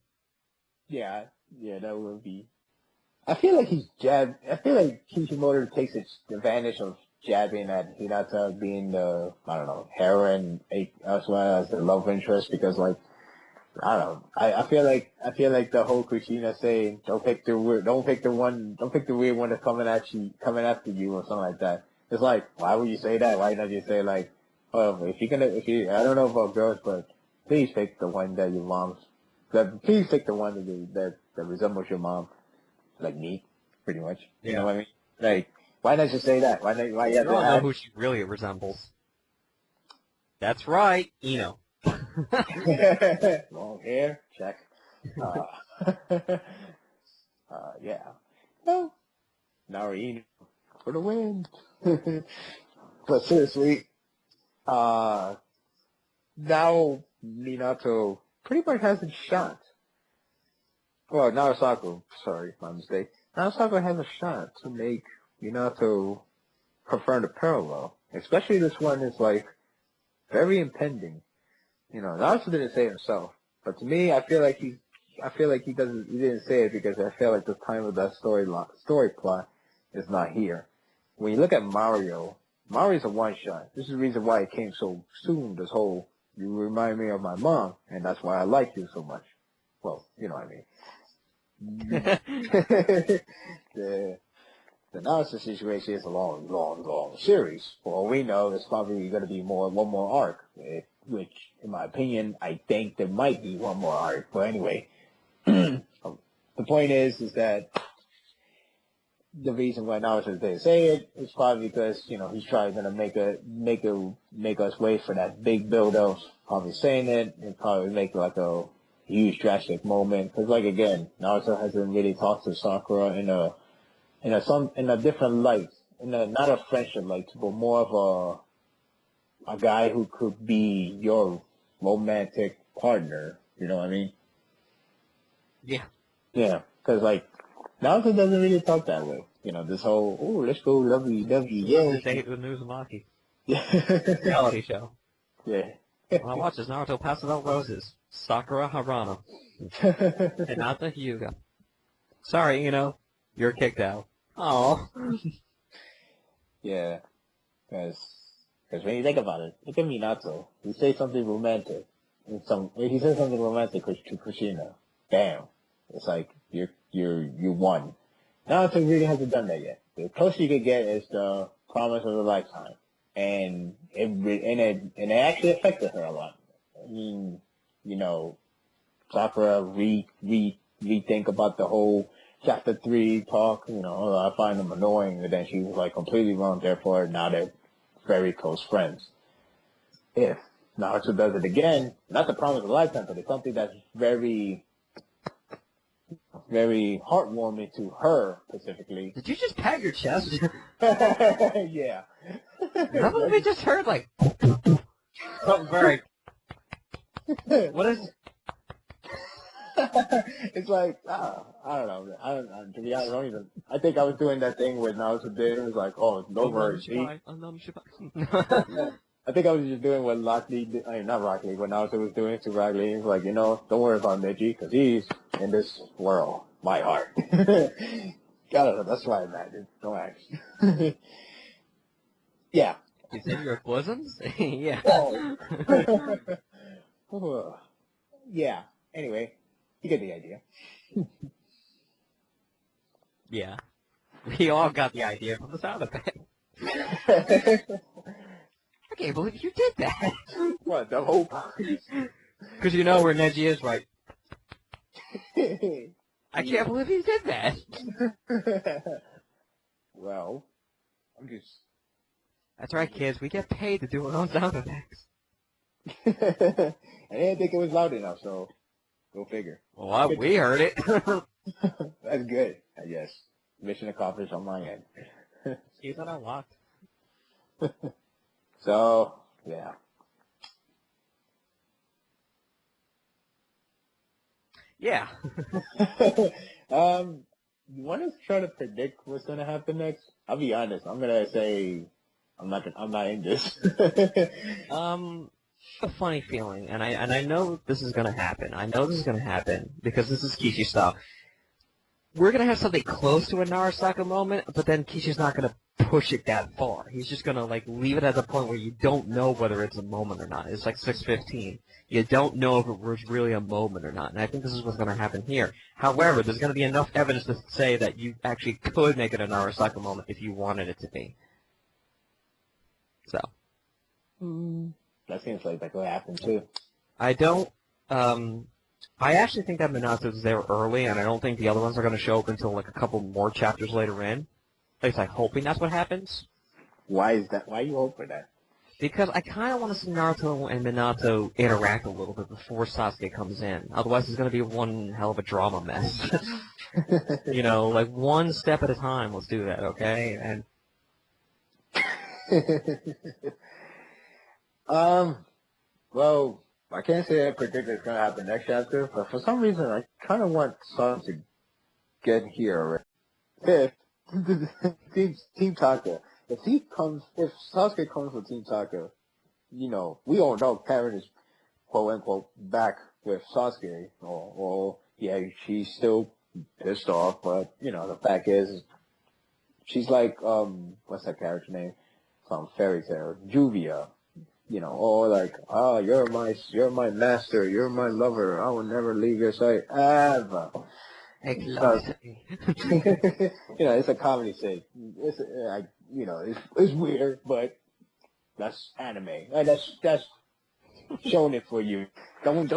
Speaker 2: Yeah, that would be. I feel like Kishimoto takes advantage of jabbing at Hinata being the, I don't know, heroine as well as the love interest, because, like, I don't know. I feel like the whole Kushina saying, don't pick the weird one that's coming after you or something like that. It's like, why would you say that? Why not you say, like, oh, I don't know about girls, but please pick the one that your mom's, please pick the one that resembles your mom, like me, pretty much. You know what I mean? Like, why not just say that? Why you have to
Speaker 1: know who she really resembles. That's right, Ino.
Speaker 2: Long hair, check. Yeah. Well, Naruto for the win. But seriously, now Minato pretty much has a shot. Well, Narusaku, sorry, my mistake. Narusaku has a shot to make Minato confirm the parallel. Especially this one is, like, very impending. Naruto didn't say it himself, but to me, I feel like I feel like he didn't say it because I feel like the time of that story plot is not here. When you look at Mario's a one shot. This is the reason why it came so soon. This whole you remind me of my mom, and that's why I like you so much. Well, you know what I mean. The Naruto situation is a long series. For all we know, it's probably going to be one more arc, which, in my opinion, I think there might be one more arc. But anyway, the point is that the reason why Naruto didn't say it is probably because he's trying to make us wait for that big build up. Probably saying it and probably make like a huge drastic moment. Because like again, Naruto hasn't really talked to Sakura in a different light, not a friendship light, but more of a guy who could be your romantic partner. You know what I mean?
Speaker 1: Yeah.
Speaker 2: Yeah, because like Naruto doesn't really talk that way. This whole let's go lovey yeah.
Speaker 1: Date with NaruSaku.
Speaker 2: Yeah.
Speaker 1: Reality show.
Speaker 2: Yeah.
Speaker 1: When I watch this, Naruto passes out roses. Sakura Harano. Hinata Hyuga. Sorry, you're kicked out. Oh.
Speaker 2: Yeah. Because when you think about it, look at Minato. He says something romantic. He says something romantic to Kushina. Bam. It's like you won. Naruto really hasn't done that yet. The closest you could get is the promise of a lifetime, and it actually affected her a lot. I mean, Sakura rethink about the whole chapter 3 talk. I find them annoying, and then she was like completely wrong. Therefore, now they're very close friends. If Naruto does it again, not the promise of a lifetime, but it's something that's very heartwarming to her specifically.
Speaker 1: Did you just pat your chest?
Speaker 2: Yeah.
Speaker 1: How about we just heard like something very. What is?
Speaker 2: It's like I don't know. To be honest, I think I was doing that thing with Naruto did. It was like, oh, no worries. I think I was just doing what not Rock Lee, what Naruto was doing to Rock Lee. He was like, don't worry about Neji, because he's in this world, my heart. That's why I imagine. Don't ask. Yeah.
Speaker 1: You said your bosoms? Yeah.
Speaker 2: Yeah. Anyway, you get the idea.
Speaker 1: Yeah. We all got the idea from the sound effect. I can't believe you did that.
Speaker 2: What, the whole
Speaker 1: Because you know where Neji is, right? I can't believe you did that.
Speaker 2: Well, I'm just...
Speaker 1: That's right, kids. We get paid to do our own sound effects.
Speaker 2: I didn't think it was loud enough, so go figure.
Speaker 1: Well, we heard it.
Speaker 2: That's good, I guess. Mission accomplished on my end.
Speaker 1: Keep it unlocked.
Speaker 2: So, yeah.
Speaker 1: Yeah.
Speaker 2: You want to try to predict what's going to happen next? I'll be honest. I'm going to say I'm not in this.
Speaker 1: A funny feeling, and I know this is going to happen. I know this is going to happen because this is Kishi stuff. We're going to have something close to a NaruSaku moment, but then Kishi's not going to push it that far. He's just going to leave it at the point where you don't know whether it's a moment or not. It's like 6:15. You don't know if it was really a moment or not, and I think this is what's going to happen here. However, there's going to be enough evidence to say that you actually could make it a NaruSaku moment if you wanted it to be. So.
Speaker 2: That seems like that could happen too.
Speaker 1: I don't. I actually think that Minato's there early, and I don't think the other ones are going to show up until a couple more chapters later in. At least I'm hoping that's what happens.
Speaker 2: Why is that? Why you hope for that?
Speaker 1: Because I kind of want to see Naruto and Minato interact a little bit before Sasuke comes in. Otherwise, it's going to be one hell of a drama mess. One step at a time. Let's do that, okay? And
Speaker 2: well, I can't say I predict it's going to happen next chapter, but for some reason I kind of want Sasuke to get here already. If Team Taka, if Sasuke comes with Team Taka, we all know Karen is quote unquote back with Sasuke, or yeah, she's still pissed off, but, you know, the fact is, she's like, what's that character name? From Fairy Tale, Juvia. You know, or like, oh, you're my master, you're my lover, I will never leave your side, ever.
Speaker 1: Exactly.
Speaker 2: You know, it's a comedy thing. It's, you know, it's weird, but that's anime. That's showing it for you. Don't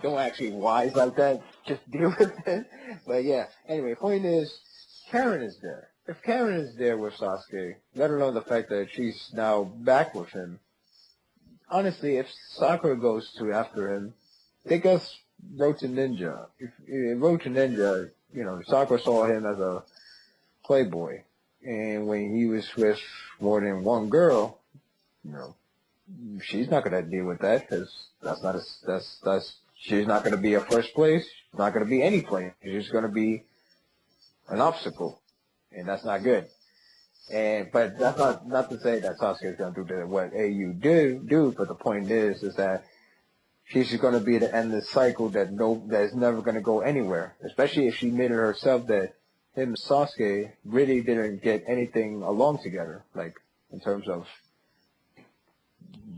Speaker 2: actually wise like that. Just deal with it. But yeah. Anyway, point is, Karen is there. If Karen is there with Sasuke, let alone the fact that she's now back with him. Honestly, if Sakura goes to after him, think of Roach and Ninja. If Roach and Ninja, you know, Sakura saw him as a playboy, and when he was with more than one girl, you know, she's not gonna deal with that because that's she's not gonna be a first place. She's not gonna be any place. She's just gonna be an obstacle, and that's not good. And but that's not to say that Sasuke is gonna do what AU do. But the point is that she's just gonna be the end of the cycle that's never gonna go anywhere. Especially if she admitted herself that him and Sasuke really didn't get anything along together, like in terms of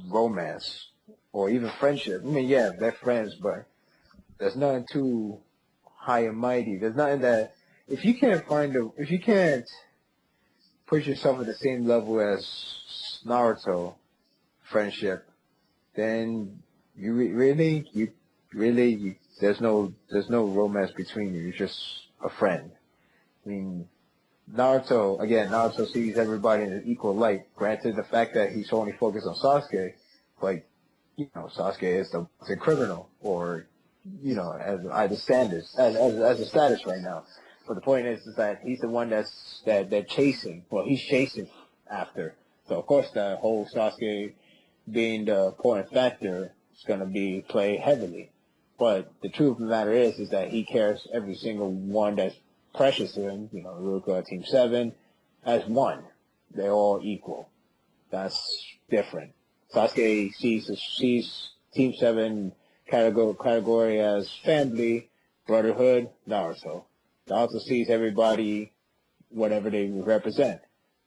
Speaker 2: romance or even friendship. I mean, yeah, they're friends, but there's nothing too high and mighty. There's nothing that if you can't put yourself at the same level as Naruto friendship, then there's no romance between you. You're just a friend. I mean, Naruto sees everybody in an equal light. Granted, the fact that he's only focused on Sasuke, but you know, Sasuke is the criminal, or you know, as either standards as a status right now. But the point is that he's the one that they're chasing. Well, he's chasing after. So of course, the whole Sasuke being the important factor is going to be played heavily. But the truth of the matter is that he cares every single one that's precious to him. You know, Ruka, Team 7, as one. They're all equal. That's different. Sasuke sees Team 7 category as family, brotherhood, Naruto. Naruto sees everybody, whatever they represent.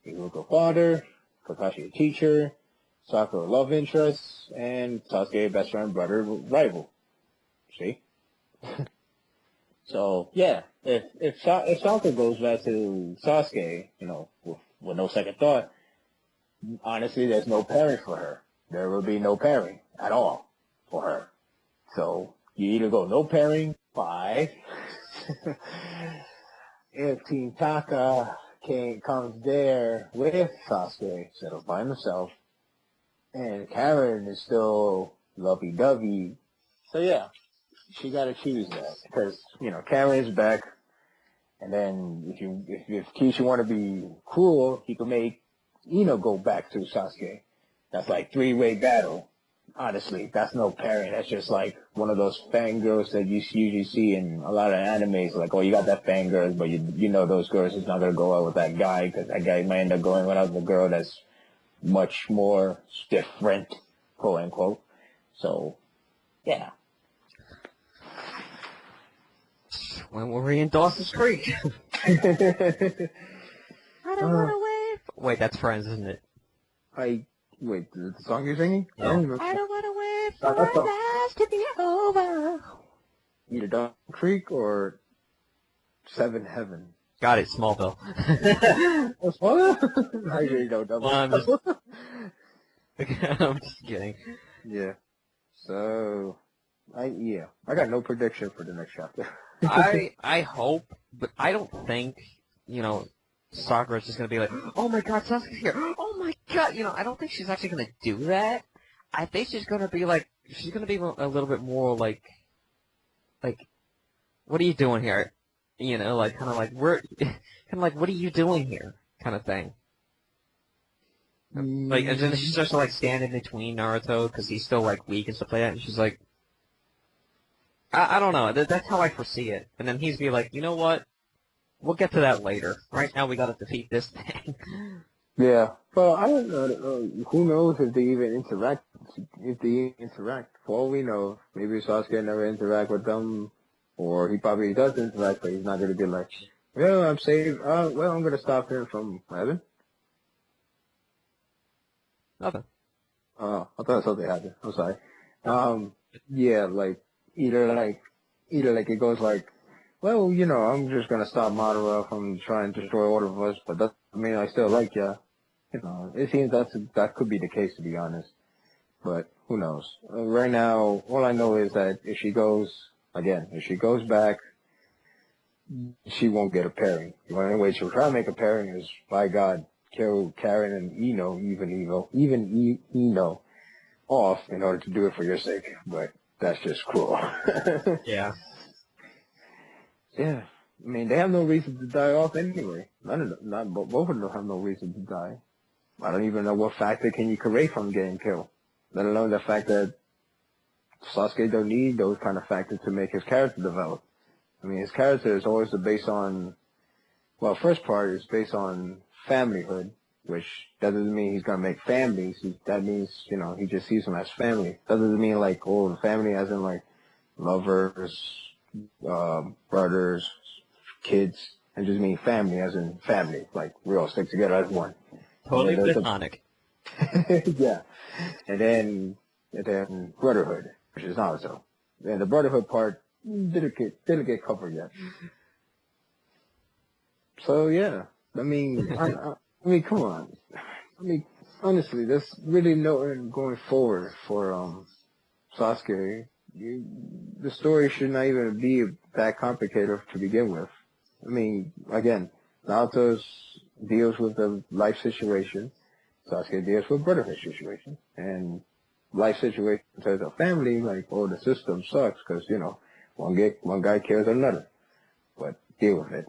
Speaker 2: Iruka father, Kakashi a teacher, Sakura love interest, and Sasuke best friend, brother, rival. See? So, yeah, if Sakura goes back to Sasuke, you know, with no second thought, honestly, there's no pairing for her. There will be no pairing at all for her. So, you either go no pairing, 5. If Team Taka comes there with Sasuke instead of by himself, and Karen is still lovey-dovey, so yeah, she gotta choose that because you know Karen is back, and then if Kisha want to be cruel, he could make Ino go back to Sasuke. That's like 3-way battle. Honestly, that's no pairing. That's just like one of those fangirls that you usually see in a lot of animes. Like, oh, you got that fangirls, but you know those girls is not gonna go out with that guy because that guy might end up going out with a girl that's much more different, quote unquote. So, yeah.
Speaker 1: When were we in Dawson's Creek? I don't want to wait. Wait, that's Friends, isn't it?
Speaker 2: Wait, the song you're singing?
Speaker 1: Yeah. I don't want to wait for our lives to be over.
Speaker 2: Either Dawson's Creek or Seven Heaven.
Speaker 1: Got it, Smallville.
Speaker 2: Smallville? I really don't know.
Speaker 1: Well, I'm just kidding.
Speaker 2: Yeah. So, I got no prediction for the next chapter.
Speaker 1: I hope, but I don't think, you know, Sakura's just gonna be like, oh my god, Sasuke's here. Oh my god, you know, I don't think she's actually gonna do that. I think she's gonna be a little bit more like, what are you doing here? You know, like, kind of like, what are you doing here? Kind of thing. Like, and then she's just like standing between Naruto because he's still like weak and stuff like that, and she's like, I don't know. That's how I foresee it. And then he's be like, you know what? We'll get to that later. Right now, we gotta defeat this thing.
Speaker 2: Yeah. Well, I don't know. Who knows if they even interact? For all we know, maybe Sasuke never interact with them Or he probably does interact, but he's not going to be like, well, I'm saved. Well, I'm going to stop him from Evan.
Speaker 1: Nothing.
Speaker 2: I thought something happened. I'm sorry. Yeah, like either like it goes like, well, I'm just gonna stop Madara from trying to destroy all of us, but that I mean I still like ya. It seems that could be the case, to be honest. But who knows? Right now, all I know is that if she goes back, she won't get a pairing. The only way she'll try to make a pairing is, by God, kill Karen and even Eno off in order to do it for your sake. But that's just cruel.
Speaker 1: Yeah.
Speaker 2: Yeah. I mean, they have no reason to die off anyway. Both of them have no reason to die. I don't even know what factor can you create from getting killed. Let alone the fact that Sasuke don't need those kind of factors to make his character develop. I mean, his character is always based on, well, first part is based on familyhood, which that doesn't mean he's going to make families. That means, he just sees them as family. That doesn't mean like, the family as in like lovers, brothers, kids, and just mean family as in family, like we all stick together as one.
Speaker 1: Totally platonic.
Speaker 2: Yeah. And then brotherhood, which is Naruto. And the brotherhood part didn't get covered yet. So yeah, I mean, I mean, come on. I mean, honestly, there's really nothing going forward for Sasuke. The story should not even be that complicated to begin with. I mean, again, Naruto deals with the life situation. Sasuke deals with brotherhood situation. And life situation as a family, like, the system sucks because, one guy kills another. But deal with it.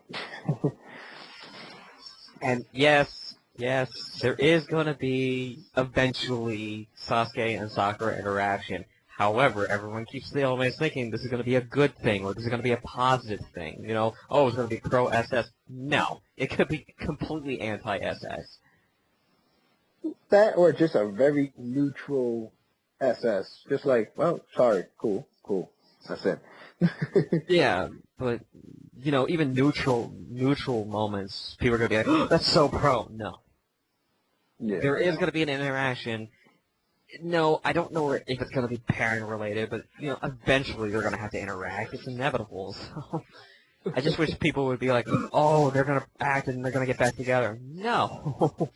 Speaker 1: And yes, there is going to be eventually Sasuke and Sakura interaction. However, everyone keeps always thinking this is going to be a good thing, or this is going to be a positive thing. It's going to be pro-SS. No, it could be completely anti-SS.
Speaker 2: That or just a very neutral SS. Just like, well, sorry, cool. That's it.
Speaker 1: Yeah, but, even neutral moments, people are going to be like, oh, that's so pro. No.
Speaker 2: Yeah.
Speaker 1: There is going to be an interaction. No, I don't know if it's going to be parent-related, but, eventually they're going to have to interact. It's inevitable. So I just wish people would be like, oh, they're going to act and they're going to get back together. No.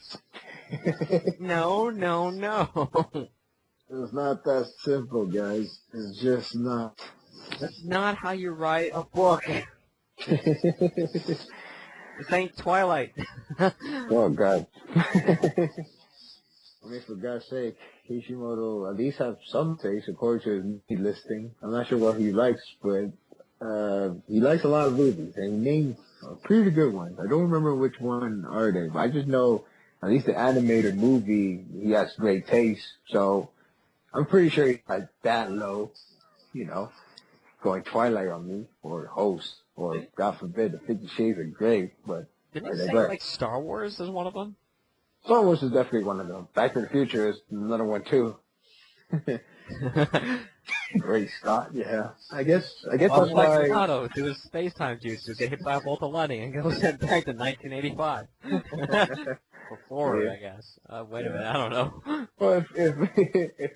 Speaker 1: No.
Speaker 2: It's not that simple, guys. It's just not.
Speaker 1: That's not how you write a book. This ain't Twilight.
Speaker 2: Oh, God. I mean, for God's sake, Kishimoto at least have some taste according to his movie listing. I'm not sure what he likes, but he likes a lot of movies, and he named pretty good ones. I don't remember which one are they, but I just know at least the animated movie, he has great taste. So I'm pretty sure he's like that low, going Twilight on me, or Host, or God forbid, the 50 Shades of Grey. But
Speaker 1: didn't he say like Star Wars is one of them?
Speaker 2: Star Wars is definitely one of them. Back to the Future is another one too. Great Scott, yeah. I guess that's why.
Speaker 1: Naruto to his space-time jutsu, get hit by a bolt of lightning, and go sent back to 1985. Before, I guess. Wait a minute, I don't know.
Speaker 2: Well, if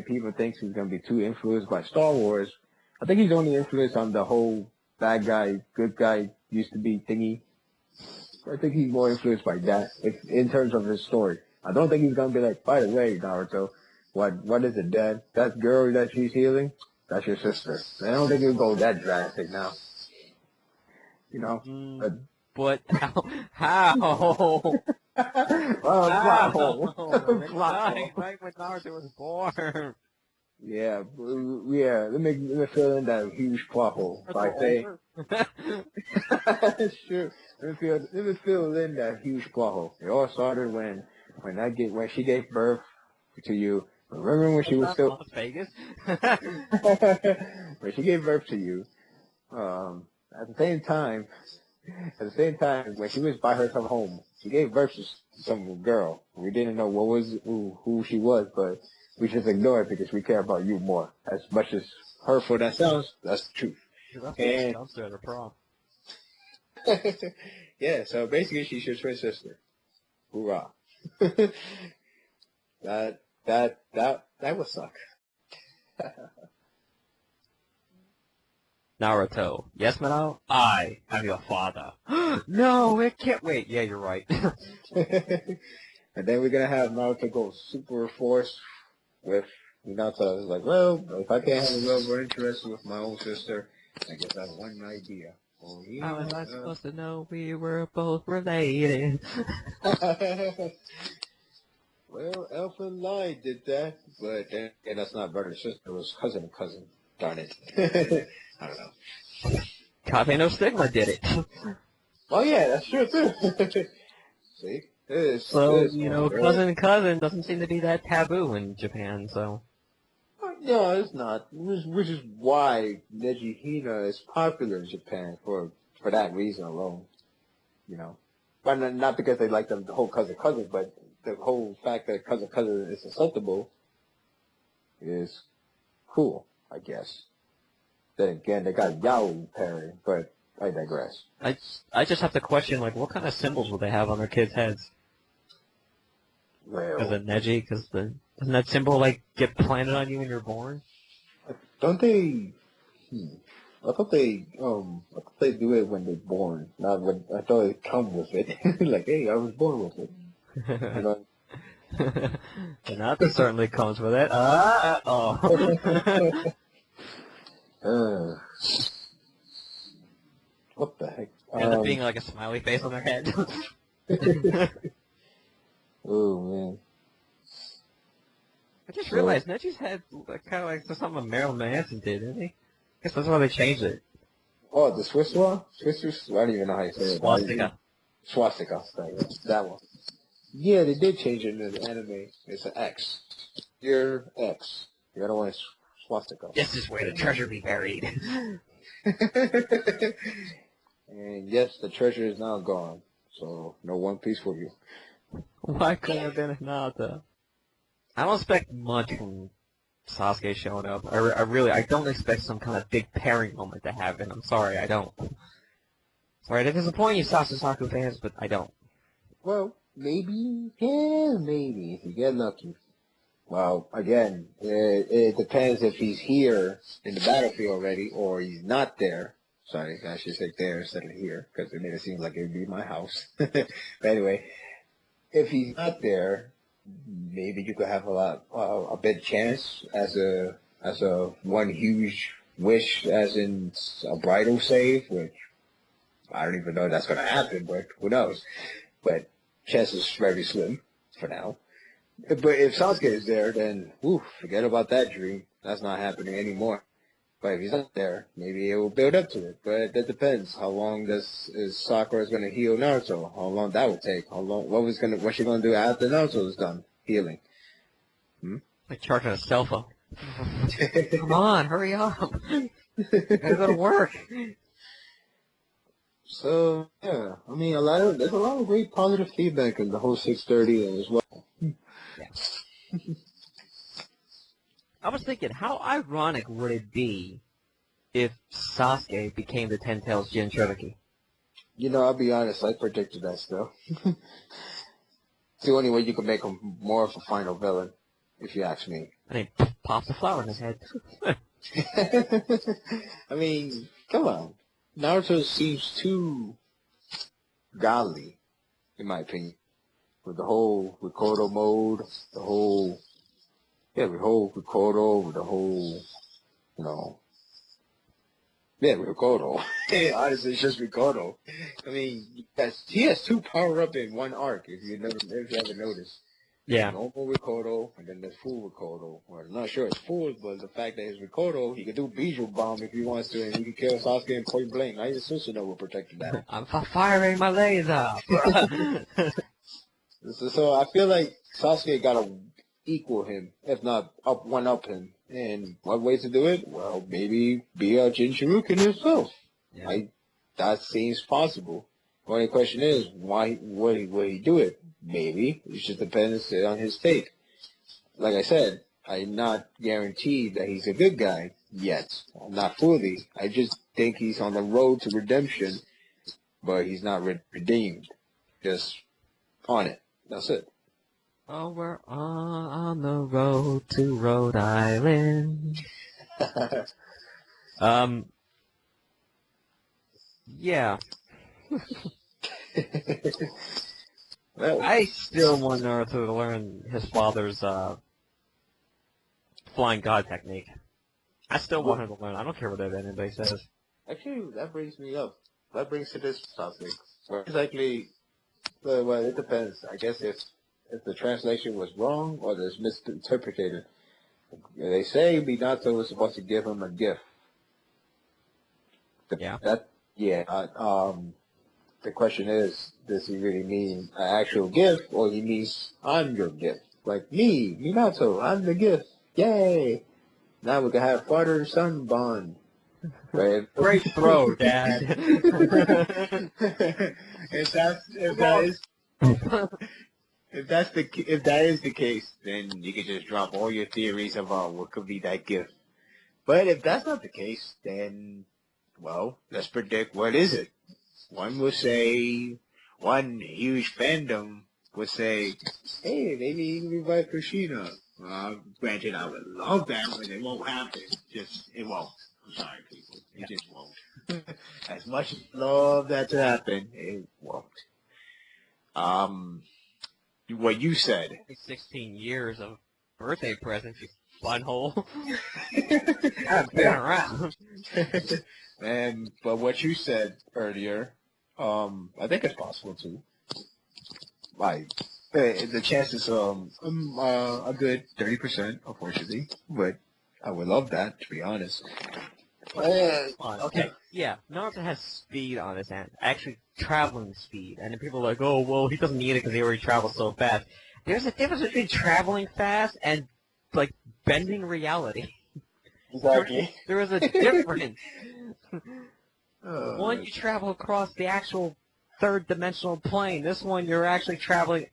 Speaker 2: people thinks he's gonna be too influenced by Star Wars, I think he's only influenced on the whole bad guy, good guy used to be thingy. I think he's more influenced by that in terms of his story. I don't think he's gonna be like, by the way, Naruto, what is it, Dad? That girl that she's healing, that's your sister. I don't think he'll go that drastic now.
Speaker 1: But how? Right when Naruto was born.
Speaker 2: Yeah. Let me fill in that huge plot hole by saying. Sure. Let me fill in that huge plot hole. It all started when she gave birth to you. Remember when she was still
Speaker 1: Las Vegas?
Speaker 2: when she gave birth to you. At the same time, when she was by herself home, she gave birth to some girl. We didn't know who she was, but we just ignored it because we care about you more. As much as hurtful that sounds, that's the truth.
Speaker 1: She left the
Speaker 2: And
Speaker 1: dumpster at her prom.
Speaker 2: yeah, so basically she's your twin sister. Hoorah. that would suck.
Speaker 1: Naruto. Yes, Mano? I am your father. No, it can't wait. Yeah, you're right.
Speaker 2: And then we're gonna have Naruto go super force with Hinata. It's like, well, if I can't have a love or interest with my own sister, I guess I have one idea. Oh,
Speaker 1: How was I
Speaker 2: yeah.
Speaker 1: supposed to know we were both related?
Speaker 2: Well, Elf and Light did that, but then again, that's not brother and sister. It was cousin and cousin. Darn it. I don't know.
Speaker 1: Cafe No Stigma did it.
Speaker 2: Oh yeah, that's true too. See,
Speaker 1: So,
Speaker 2: this,
Speaker 1: cousin cousin doesn't seem to be that taboo in Japan, so.
Speaker 2: No, it's not. Which is why Neji Hina is popular in Japan for that reason alone. But not because they like the whole cousin, but the whole fact that cousin is acceptable is cool, I guess. Then again, they got yaoi pairing, but I digress.
Speaker 1: I just have to question, like, what kind of symbols will they have on their kids' heads?
Speaker 2: Well,
Speaker 1: Because of Neji? Because doesn't that symbol, like, get planted on you when you're born?
Speaker 2: don't they? I thought they do it when they're born, not when. I thought it come with it. Like, hey, I was born with it. You know?
Speaker 1: That certainly comes with it. Oh.
Speaker 2: What the heck?
Speaker 1: End up being like a smiley face on their head.
Speaker 2: Oh man!
Speaker 1: I just realized Neji's head kind of like something Marilyn Manson did, didn't he? I guess that's why they changed it.
Speaker 2: Oh, the Swiss one? Swiss? I don't even know how you say it. Swastika. Sorry, that one. Yeah, they did change it in the anime. It's an X. Your X. The other one is swastika.
Speaker 1: This is where the treasure be buried.
Speaker 2: And yes, the treasure is now gone. So, no One Piece for you.
Speaker 1: Why couldn't it have been Hinata? I don't expect much from Sasuke showing up. I don't expect some kind of big pairing moment to happen. I'm sorry, I don't. Sorry to disappoint you, NaruSaku fans, but I don't.
Speaker 2: Well, maybe. Yeah, maybe. If you get lucky. Well, again, it depends if he's here in the battlefield already or he's not there. Sorry, I should say there instead of here because it made it seem like it would be my house. But anyway, if he's not there, maybe you could have a big chance as a one huge wish, as in a bridal save, which I don't even know if that's going to happen, but who knows? But chance is very slim for now. But if Sasuke is there, then forget about that dream. That's not happening anymore. But if he's not there, maybe it will build up to it. But that depends. How long is Sakura going to heal Naruto? How long that would take? What's she going to do after Naruto is done healing?
Speaker 1: Like charging a cell phone. Come on, hurry up. Gotta go to work.
Speaker 2: So yeah, I mean, there's a lot of great positive feedback in the whole 630 as well.
Speaker 1: Yeah. I was thinking, how ironic would it be if Sasuke became the Ten Tails Jinchuriki?
Speaker 2: I'll be honest, I predicted that still. It's the only way you can make him more of a final villain, if you ask me.
Speaker 1: And he pops a flower in his head.
Speaker 2: I mean, come on. Naruto seems too godly, in my opinion. With the whole Rikodo mode, with the whole Rikodo, with the whole, with Rikodo. Honestly, it's just Rikodo. I mean, he has two power-up in one arc, if you ever noticed.
Speaker 1: Yeah.
Speaker 2: Normal Rikodo, and then there's full Rikodo. Or I'm not sure it's full, but the fact that it's Rikodo, he can do Bijou Bomb if he wants to, and he can kill Sasuke in point blank. I just Susanoo will protect that.
Speaker 1: I'm firing my laser.
Speaker 2: So I feel like Sasuke gotta equal him, if not one-up him. And what way to do it? Well, maybe be a Jinchuriki himself. Yeah. That seems possible. The only question is, why would he do it? Maybe. It just depends on his take. Like I said, I'm not guaranteed that he's a good guy yet. Not fully. I just think he's on the road to redemption, but he's not redeemed. Just on it. That's it.
Speaker 1: Oh, we're on the road to Rhode Island. Yeah.
Speaker 2: Well,
Speaker 1: I still want Naruto to learn his father's flying god technique. I still want him to learn. I don't care what anybody says.
Speaker 2: actually, that brings me up. That brings to this topic. It's actually, well, it depends. I guess if the translation was wrong or it's misinterpreted. They say Minato was supposed to give him a gift.
Speaker 1: Yeah.
Speaker 2: The question is, does he really mean an actual gift, or he means I'm your gift? Like me, Minato, I'm the gift. Yay! Now we can have father-son bond. Right?
Speaker 1: Great throw, Dad.
Speaker 2: if that is the case, then you can just drop all your theories about what could be that gift. But if that's not the case, then, well, let's predict what is it. One huge fandom would say, hey, maybe he can revive Kushina. Granted, I would love that, but it won't happen. It won't. I'm sorry, people. It just won't. As much as I love that to happen, it won't. What you said.
Speaker 1: 16 years of birthday presents, you butthole. I've been around.
Speaker 2: But what you said earlier, I think it's possible too. Like, the chances are a good 30%, unfortunately, but I would love that, to be honest.
Speaker 1: Okay, yeah, Naruto has speed on his hand, actually traveling speed, and then people are like, oh, well, he doesn't need it because he already travels so fast. There's a difference between traveling fast and, like, bending reality.
Speaker 2: Exactly.
Speaker 1: There is a difference. One, you travel across the actual third-dimensional plane. This one, you're actually traveling,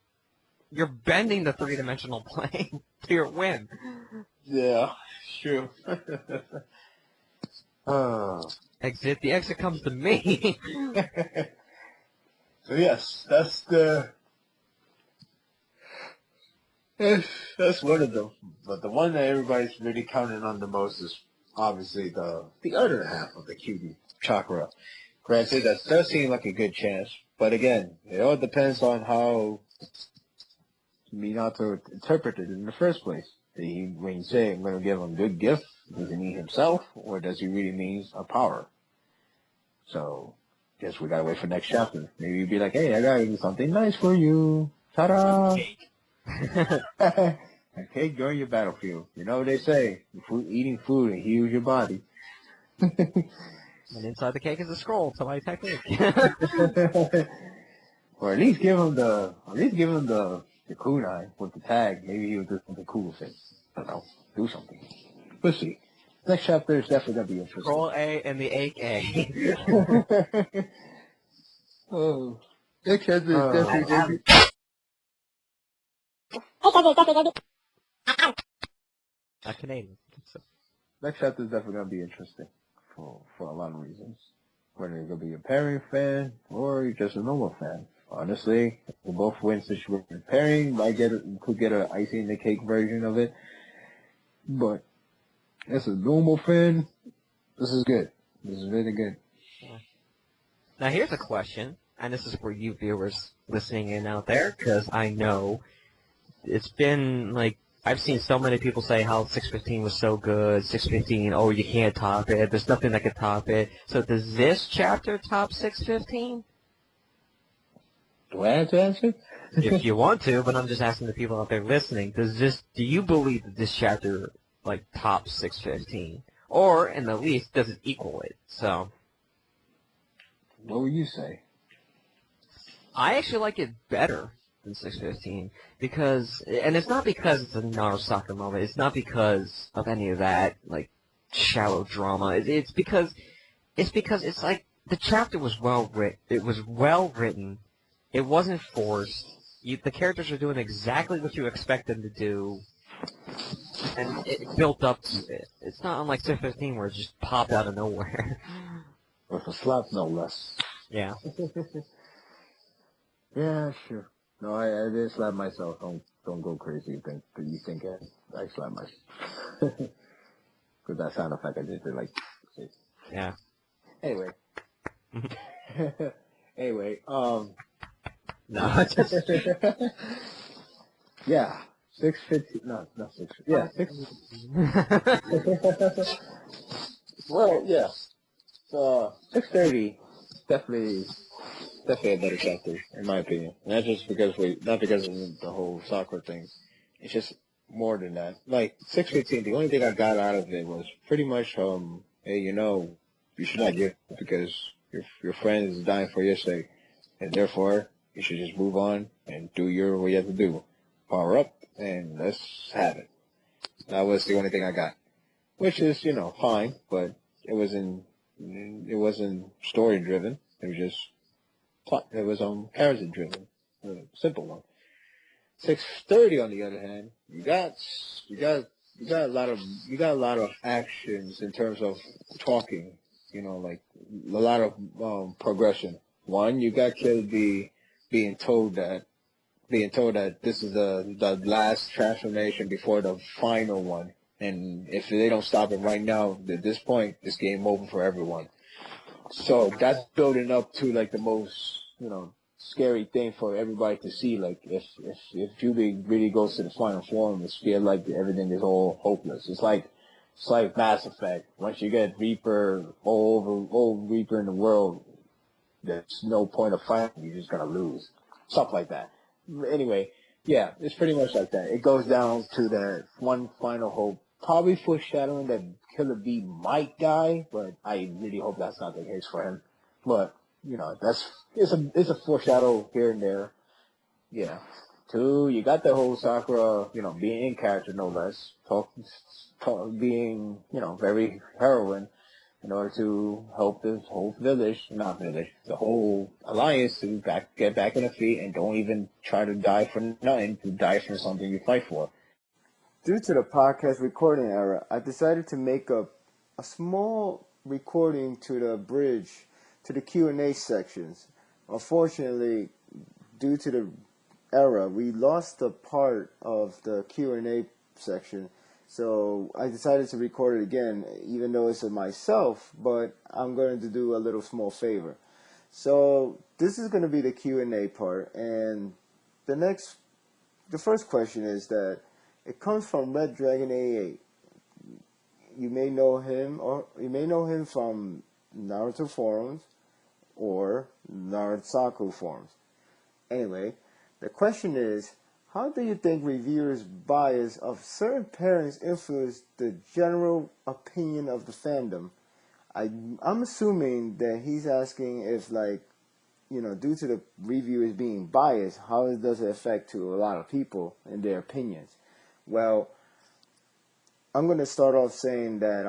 Speaker 1: you're bending the three-dimensional plane to your whim.
Speaker 2: Yeah, true.
Speaker 1: Exit. The exit comes to me.
Speaker 2: So yes, that's one of them. But the one that everybody's really counting on the most is obviously the other half of the QB chakra. Granted, that does seem like a good chance, but again, it all depends on how Minato interpreted it in the first place. When you say I'm going to give him a good gift, does he mean himself, or does he really mean a power? So, guess we gotta wait for next chapter. Maybe you'd be like, hey, I gotta do something nice for you. Ta-da!
Speaker 1: Cake.
Speaker 2: A cake during your battlefield. You know what they say, eating food and heals your body.
Speaker 1: And inside the cake is a scroll, so I technique.
Speaker 2: Or at least give him the kunai with the tag. Maybe he would do something cool with it. I don't know. Do something. We'll see. Next chapter is definitely gonna be interesting.
Speaker 1: Scroll A and the ache A.
Speaker 2: Oh. Next chapter is definitely gonna be...
Speaker 1: A Canadian. So.
Speaker 2: Next chapter is definitely gonna be interesting for a lot of reasons. Whether you're gonna be a pairing fan or you're just a normal fan. Honestly, we both win situation. Pairing could get an icing in the cake version of it, but as a normal fan, this is good. This is really good.
Speaker 1: Now here's a question, and this is for you viewers listening in out there, because I know it's been like I've seen so many people say how 615 was so good, 615, oh, you can't top it, there's nothing that can top it. So does this chapter top 615?
Speaker 2: Do I have to answer?
Speaker 1: If you want to, but I'm just asking the people out there listening, do you believe that this chapter, like, tops 615? Or, in the least, does it equal it? So,
Speaker 2: what would you say?
Speaker 1: I actually like it better than 615, because, and it's not because it's a NaruSaku moment, it's not because of any of that, like, shallow drama, it's because it's like, the chapter was well written, it wasn't forced, the characters are doing exactly what you expect them to do, and it built up to it. It's not unlike 615 where it just popped out of nowhere.
Speaker 2: With a slap, no less.
Speaker 1: Yeah.
Speaker 2: Yeah, sure. No, I did slap myself. Don't go crazy. You think I slap myself. Because that sound effect I just did like.
Speaker 1: Yeah.
Speaker 2: Anyway. Anyway,
Speaker 1: No, just
Speaker 2: yeah, 6:50. No, not 6. Yeah, 6. Well, yeah. 6:30. Definitely a better sector, in my opinion. Not just not because of the whole soccer thing. It's just more than that. Like 6:15, the only thing I got out of it was pretty much, hey, you should not give up because your friend is dying for your sake, and therefore you should just move on and do what you have to do. Power up and let's have it. That was the only thing I got, which is fine, but it wasn't story driven. It was just plot. It was character driven, simple one. 6:30 on the other hand, you got a lot of actions in terms of talking. Like a lot of progression. One, you got Kid being told that this is the last transformation before the final one, and if they don't stop it right now, at this point, it's game over for everyone. So that's building up to like the most, scary thing for everybody to see. Like if Julie really goes to the final form, it's feel like everything is all hopeless. It's like Mass Effect. Once you get Reaper, all Reaper in the world, there's no point of fighting. You're just gonna lose. Stuff like that. Anyway, yeah, it's pretty much like that. It goes down to that one final hope, probably foreshadowing that Killer B might die, but I really hope that's not the case for him. But it's a foreshadow here and there. Yeah. Two, you got the whole Sakura, being in character no less, being very heroine in order to help the whole village, not village, the whole alliance to get back on their feet and don't even try to die for nothing, to die for something you fight for.
Speaker 3: Due to the podcast recording error, I decided to make a small recording to the bridge, to the Q&A sections. Unfortunately, due to the error, we lost the part of the Q&A section. So I decided to record it again, even though it's of myself, but I'm going to do a little small favor. So this is going to be the Q&A part, and the first question is that it comes from Red Dragon A8. You may know him from Naruto forums or NaruSaku forums. Anyway, the question is, how do you think reviewers' bias of certain pairings influence the general opinion of the fandom? I'm assuming that he's asking if, due to the reviewers being biased, how does it affect to a lot of people and their opinions? Well, I'm going to start off saying that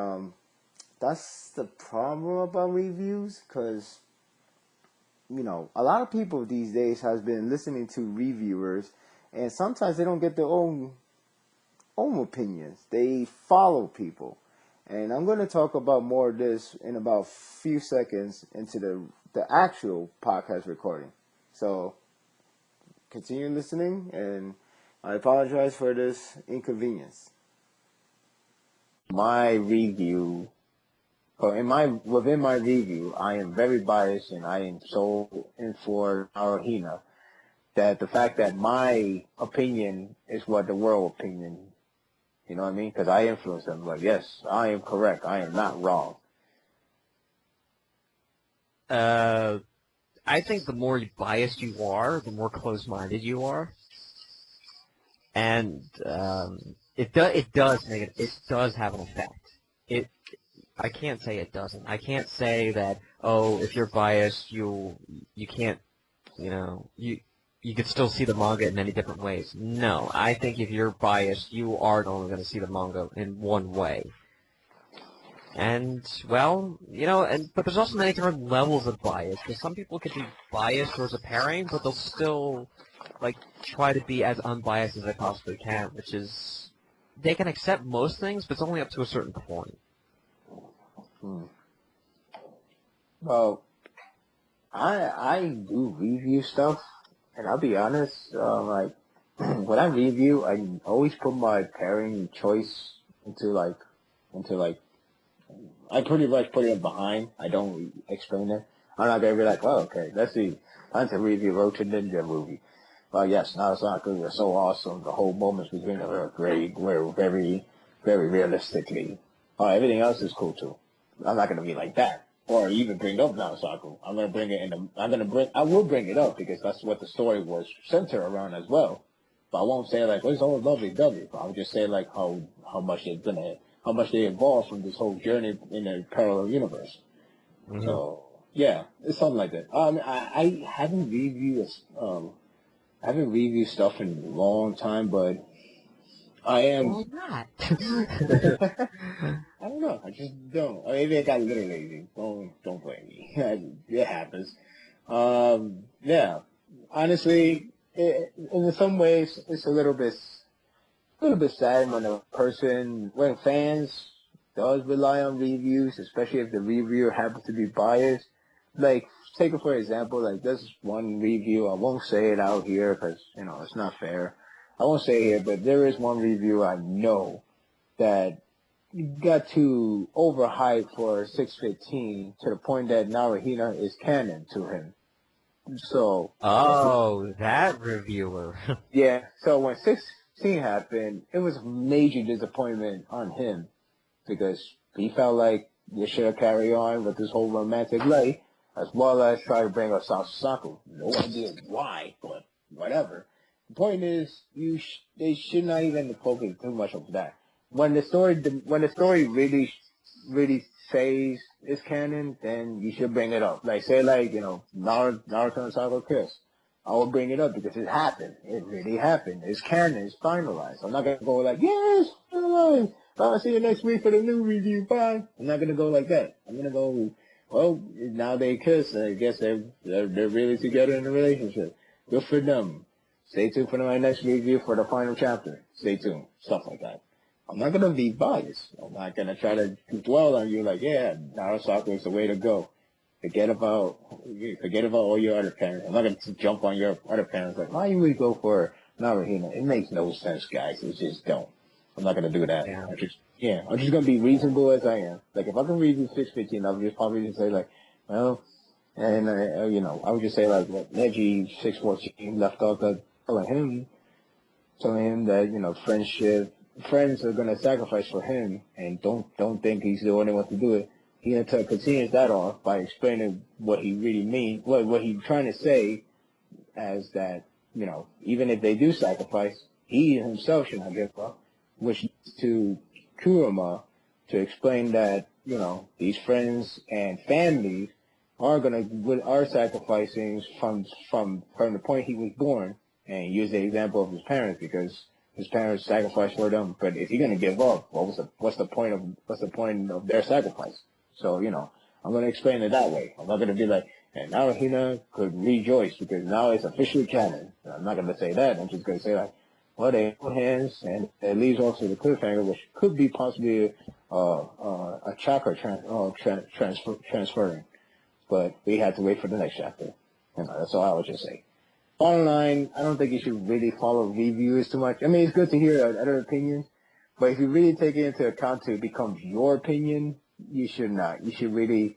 Speaker 3: that's the problem about reviews, because, a lot of people these days has been listening to reviewers, and sometimes they don't get their own opinions. They follow people. And I'm going to talk about more of this in about a few seconds into the actual podcast recording. So, continue listening, and I apologize for this inconvenience.
Speaker 2: My review, within my review, I am very biased and I am so in for Naruhina that the fact that my opinion is what the world opinion, you know what I mean? Because I influence them. Like, yes, I am correct. I am not wrong.
Speaker 1: I think the more biased you are, the more close-minded you are, and it does have an effect. I can't say it doesn't. I can't say that, if you're biased, you can't, you could still see the manga in many different ways. No, I think if you're biased, you are only going to see the manga in one way. And, well, but there's also many different levels of bias, because some people could be biased towards a pairing, but they'll still, try to be as unbiased as they possibly can, which is, they can accept most things, but it's only up to a certain point.
Speaker 2: Well, I do review stuff, and I'll be honest, like when I review, I always put my pairing choice into like I pretty much put it behind. I don't explain it. I'm not gonna be like, oh, okay, let's see. Time to review Road to Ninja movie. Well, yes, NaruSaku was so awesome. The whole moments between them were great. Were very, very realistically. Everything else is cool too. I'm not gonna be like that, or even bring up NaruSaku. I'm gonna bring it in. I will bring it up because that's what the story was centered around as well. But I won't say like, oh, it's all lovely dovey. I'll just say like how much they evolved from this whole journey in a parallel universe.
Speaker 1: Mm-hmm.
Speaker 2: So yeah, it's something like that. I haven't reviewed stuff in a long time, but I am.
Speaker 1: Why not?
Speaker 2: I don't know. I just don't. Or maybe I got a little lazy. Don't blame me. It happens. Yeah. Honestly, in some ways, it's a little bit sad when fans does rely on reviews, especially if the reviewer happens to be biased. Like, take it for example, like there's one review, I won't say it out here because, it's not fair. I won't say it here, but there is one review I know that got too overhyped for 615 to the point that Naruhina is canon to him. So,
Speaker 1: Oh, that reviewer.
Speaker 2: yeah, so when 616 happened, it was a major disappointment on him because he felt like you should have carried on with this whole romantic life as well as try to bring us Saku. No idea why, but whatever. The point is, they should not even focus too much on that. When the story really says it's canon, then you should bring it up. Like say Naruto and Saku kiss. I will bring it up because it happened. It really happened. It's canon. It's finalized. I'm not gonna go like, yes, finalized. I'll see you next week for the new review. Bye. I'm not gonna go like that. I'm gonna go, well, now they kiss. I guess they're really together in a relationship. Good for them. Stay tuned for my next review for the final chapter. Stay tuned. Stuff like that. I'm not gonna be biased. I'm not gonna try to dwell on you like, yeah, NaruSaku is the way to go. Forget about all your other parents. I'm not gonna jump on your other parents like, why you would go for Naruhina? It makes no sense, guys. It just don't. I'm not gonna do that.
Speaker 1: Yeah.
Speaker 2: I'm just gonna be reasonable as I am. Like if I can read you 615, I'll just probably just say like, well, and I would just say like, what Neji 614 left off that telling him that friends are gonna sacrifice for him, and don't think he's the only one to do it. He continues that off by explaining what he really means, what he's trying to say, as that even if they do sacrifice, he himself should not give up, which leads to Kurama to explain that these friends and families are sacrificing from the point he was born, and use the example of his parents because his parents sacrificed for them. But if you're gonna give up, what's the point of their sacrifice? So I'm gonna explain it that way. I'm not gonna be like, and now Hina could rejoice because now it's officially canon. I'm not gonna say that. I'm just gonna say like, well, they hold hands, and it leads off to the cliffhanger, which could be possibly a chakra transferring. But we had to wait for the next chapter. That's all I would just say. Bottom line, I don't think you should really follow reviews too much. I mean, it's good to hear other opinions, but if you really take it into account to become your opinion, you should not. You should really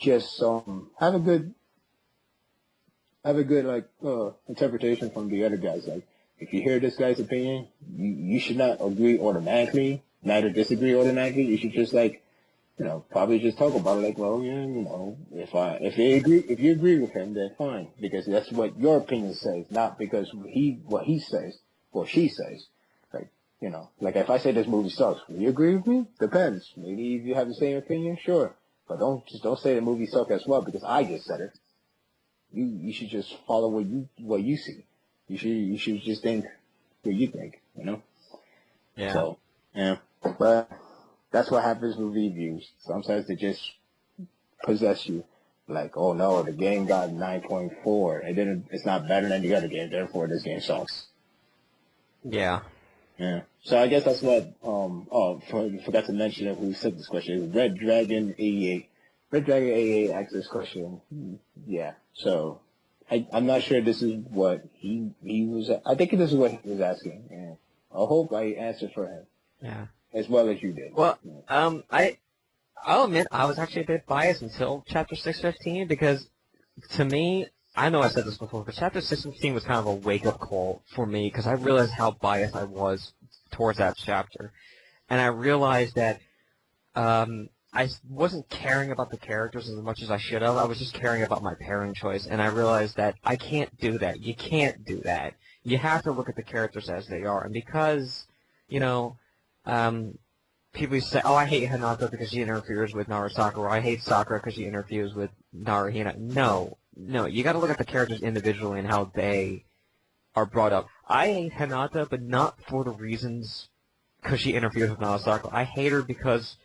Speaker 2: just have a good interpretation from the other guys. Like, if you hear this guy's opinion, you should not agree automatically, neither disagree automatically. You should just probably just talk about it like, well, yeah, if you agree with him, then fine, because that's what your opinion says, not because what he says or she says. Like if I say this movie sucks, will you agree with me? Depends. Maybe if you have the same opinion, sure, but don't say the movie sucks as well because I just said it. You should just follow what you see. You should just think what you think.
Speaker 1: Yeah.
Speaker 2: So yeah, but. That's what happens with reviews. Sometimes they just possess you. Like, oh no, the game got 9.4. It's not better than the other game, therefore this game sucks.
Speaker 1: Yeah.
Speaker 2: Yeah. So I guess that's what, forgot to mention who said this question. It was Red Dragon 88. Red Dragon AA asked this question. Yeah. So I'm not sure this is what he was. I think this is what he was asking. And I hope I answered for him.
Speaker 1: Yeah.
Speaker 2: As well as you did.
Speaker 1: Well, I'll admit I was actually a bit biased until chapter 615 because to me, I know I said this before, but chapter 615 was kind of a wake-up call for me because I realized how biased I was towards that chapter. And I realized that I wasn't caring about the characters as much as I should have. I was just caring about my pairing choice, and I realized that I can't do that. You can't do that. You have to look at the characters as they are. And because, you know, people say, oh, I hate Hinata because she interferes with NaruSaku, or I hate Sakura because she interferes with Naruhina. No, you got to look at the characters individually and how they are brought up. I hate Hinata, but not for the reasons because she interferes with NaruSaku. I hate her because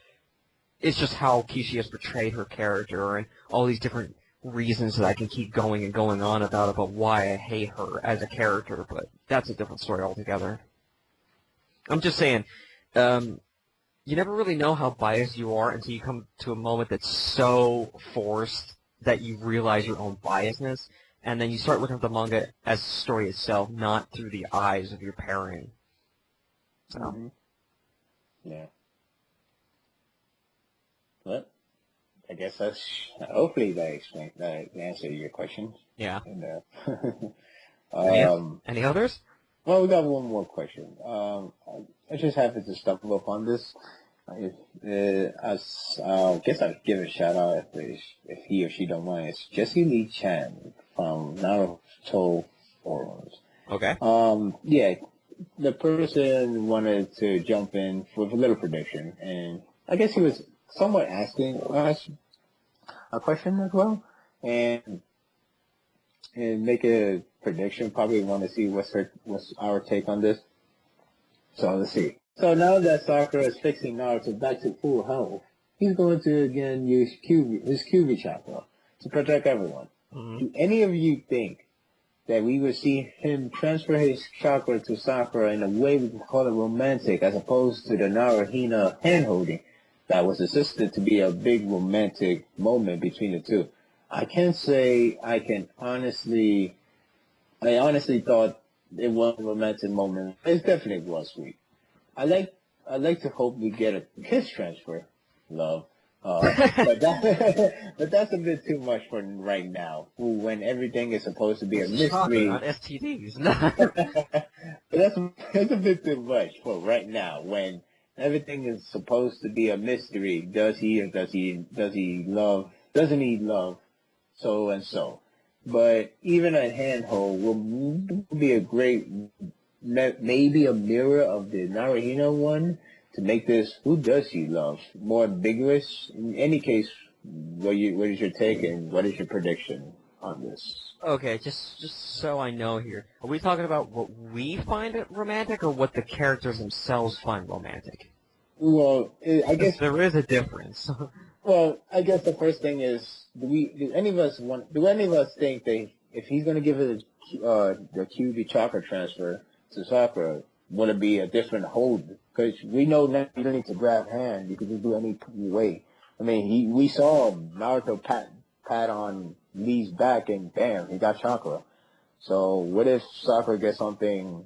Speaker 1: it's just how Kishi has portrayed her character and all these different reasons that I can keep going and going on about why I hate her as a character, but that's a different story altogether. I'm just saying, you never really know how biased you are until you come to a moment that's so forced that you realize your own biasness, and then you start looking at the manga as a story itself, not through the eyes of your pairing. So.
Speaker 2: Mm-hmm. Yeah. Well, I guess that's hopefully that answered your question.
Speaker 1: Yeah.
Speaker 2: And,
Speaker 1: any others?
Speaker 2: Well, we got one more question. I just happened to stumble upon this. I guess I'd give a shout out if he or she don't mind. It's Jesse Lee Chan from Naruto forums.
Speaker 1: Okay.
Speaker 2: Yeah, the person wanted to jump in with a little prediction, and I guess he was somewhat asking us a question as well, and make a prediction. Probably want to see what's our take on this. So let's see. So now that Sakura is fixing Naruto back to full health, he's going to again use his Kyuubi chakra to protect everyone. Mm-hmm. Do any of you think that we would see him transfer his chakra to Sakura in a way we can call it romantic, as opposed to the Naruhina hand-holding that was assisted to be a big romantic moment between the two? I can't say I honestly thought it was a romantic moment. It definitely was sweet. I like to hope we get a kiss transfer, love. But that's a bit too much for right now, when everything is supposed to be a mystery.
Speaker 1: Not STDs.
Speaker 2: But that's a bit too much for right now, when everything is supposed to be a mystery. Does he or doesn't he love so and so? But even a handhold will be a great, maybe a mirror of the Naruhina one, to make this "who does he love" more ambiguous. In any case, what is your take and what is your prediction on this?
Speaker 1: Okay, just so I know here, are we talking about what we find it romantic, or what the characters themselves find romantic?
Speaker 2: Well, I guess
Speaker 1: there is a difference.
Speaker 2: Well, I guess the first thing is, do any of us think that if he's going to give it the Kyuubi chakra transfer to Sakura, would it be a different hold? Because we know now you don't need to grab hand. You can just do any way. I mean, we saw Naruto pat on Lee's back, and bam, he got chakra. So what if Sakura gets something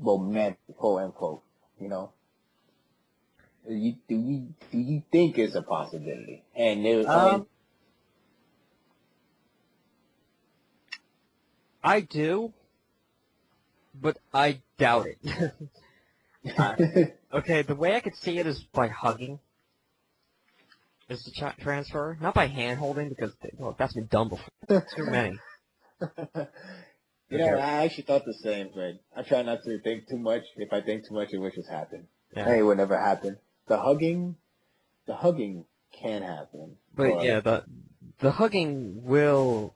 Speaker 2: romantic, quote unquote? You know? Do you think it's a possibility? And
Speaker 1: I do, but I doubt it. Okay, the way I could see it is by hugging. Is the transfer, not by hand holding, because that's been done before. Too many.
Speaker 2: You know, I actually thought the same, but I try not to think too much. If I think too much, it wishes happen. Yeah. Hey, it would never happen. The hugging can happen.
Speaker 1: But yeah, the hugging will.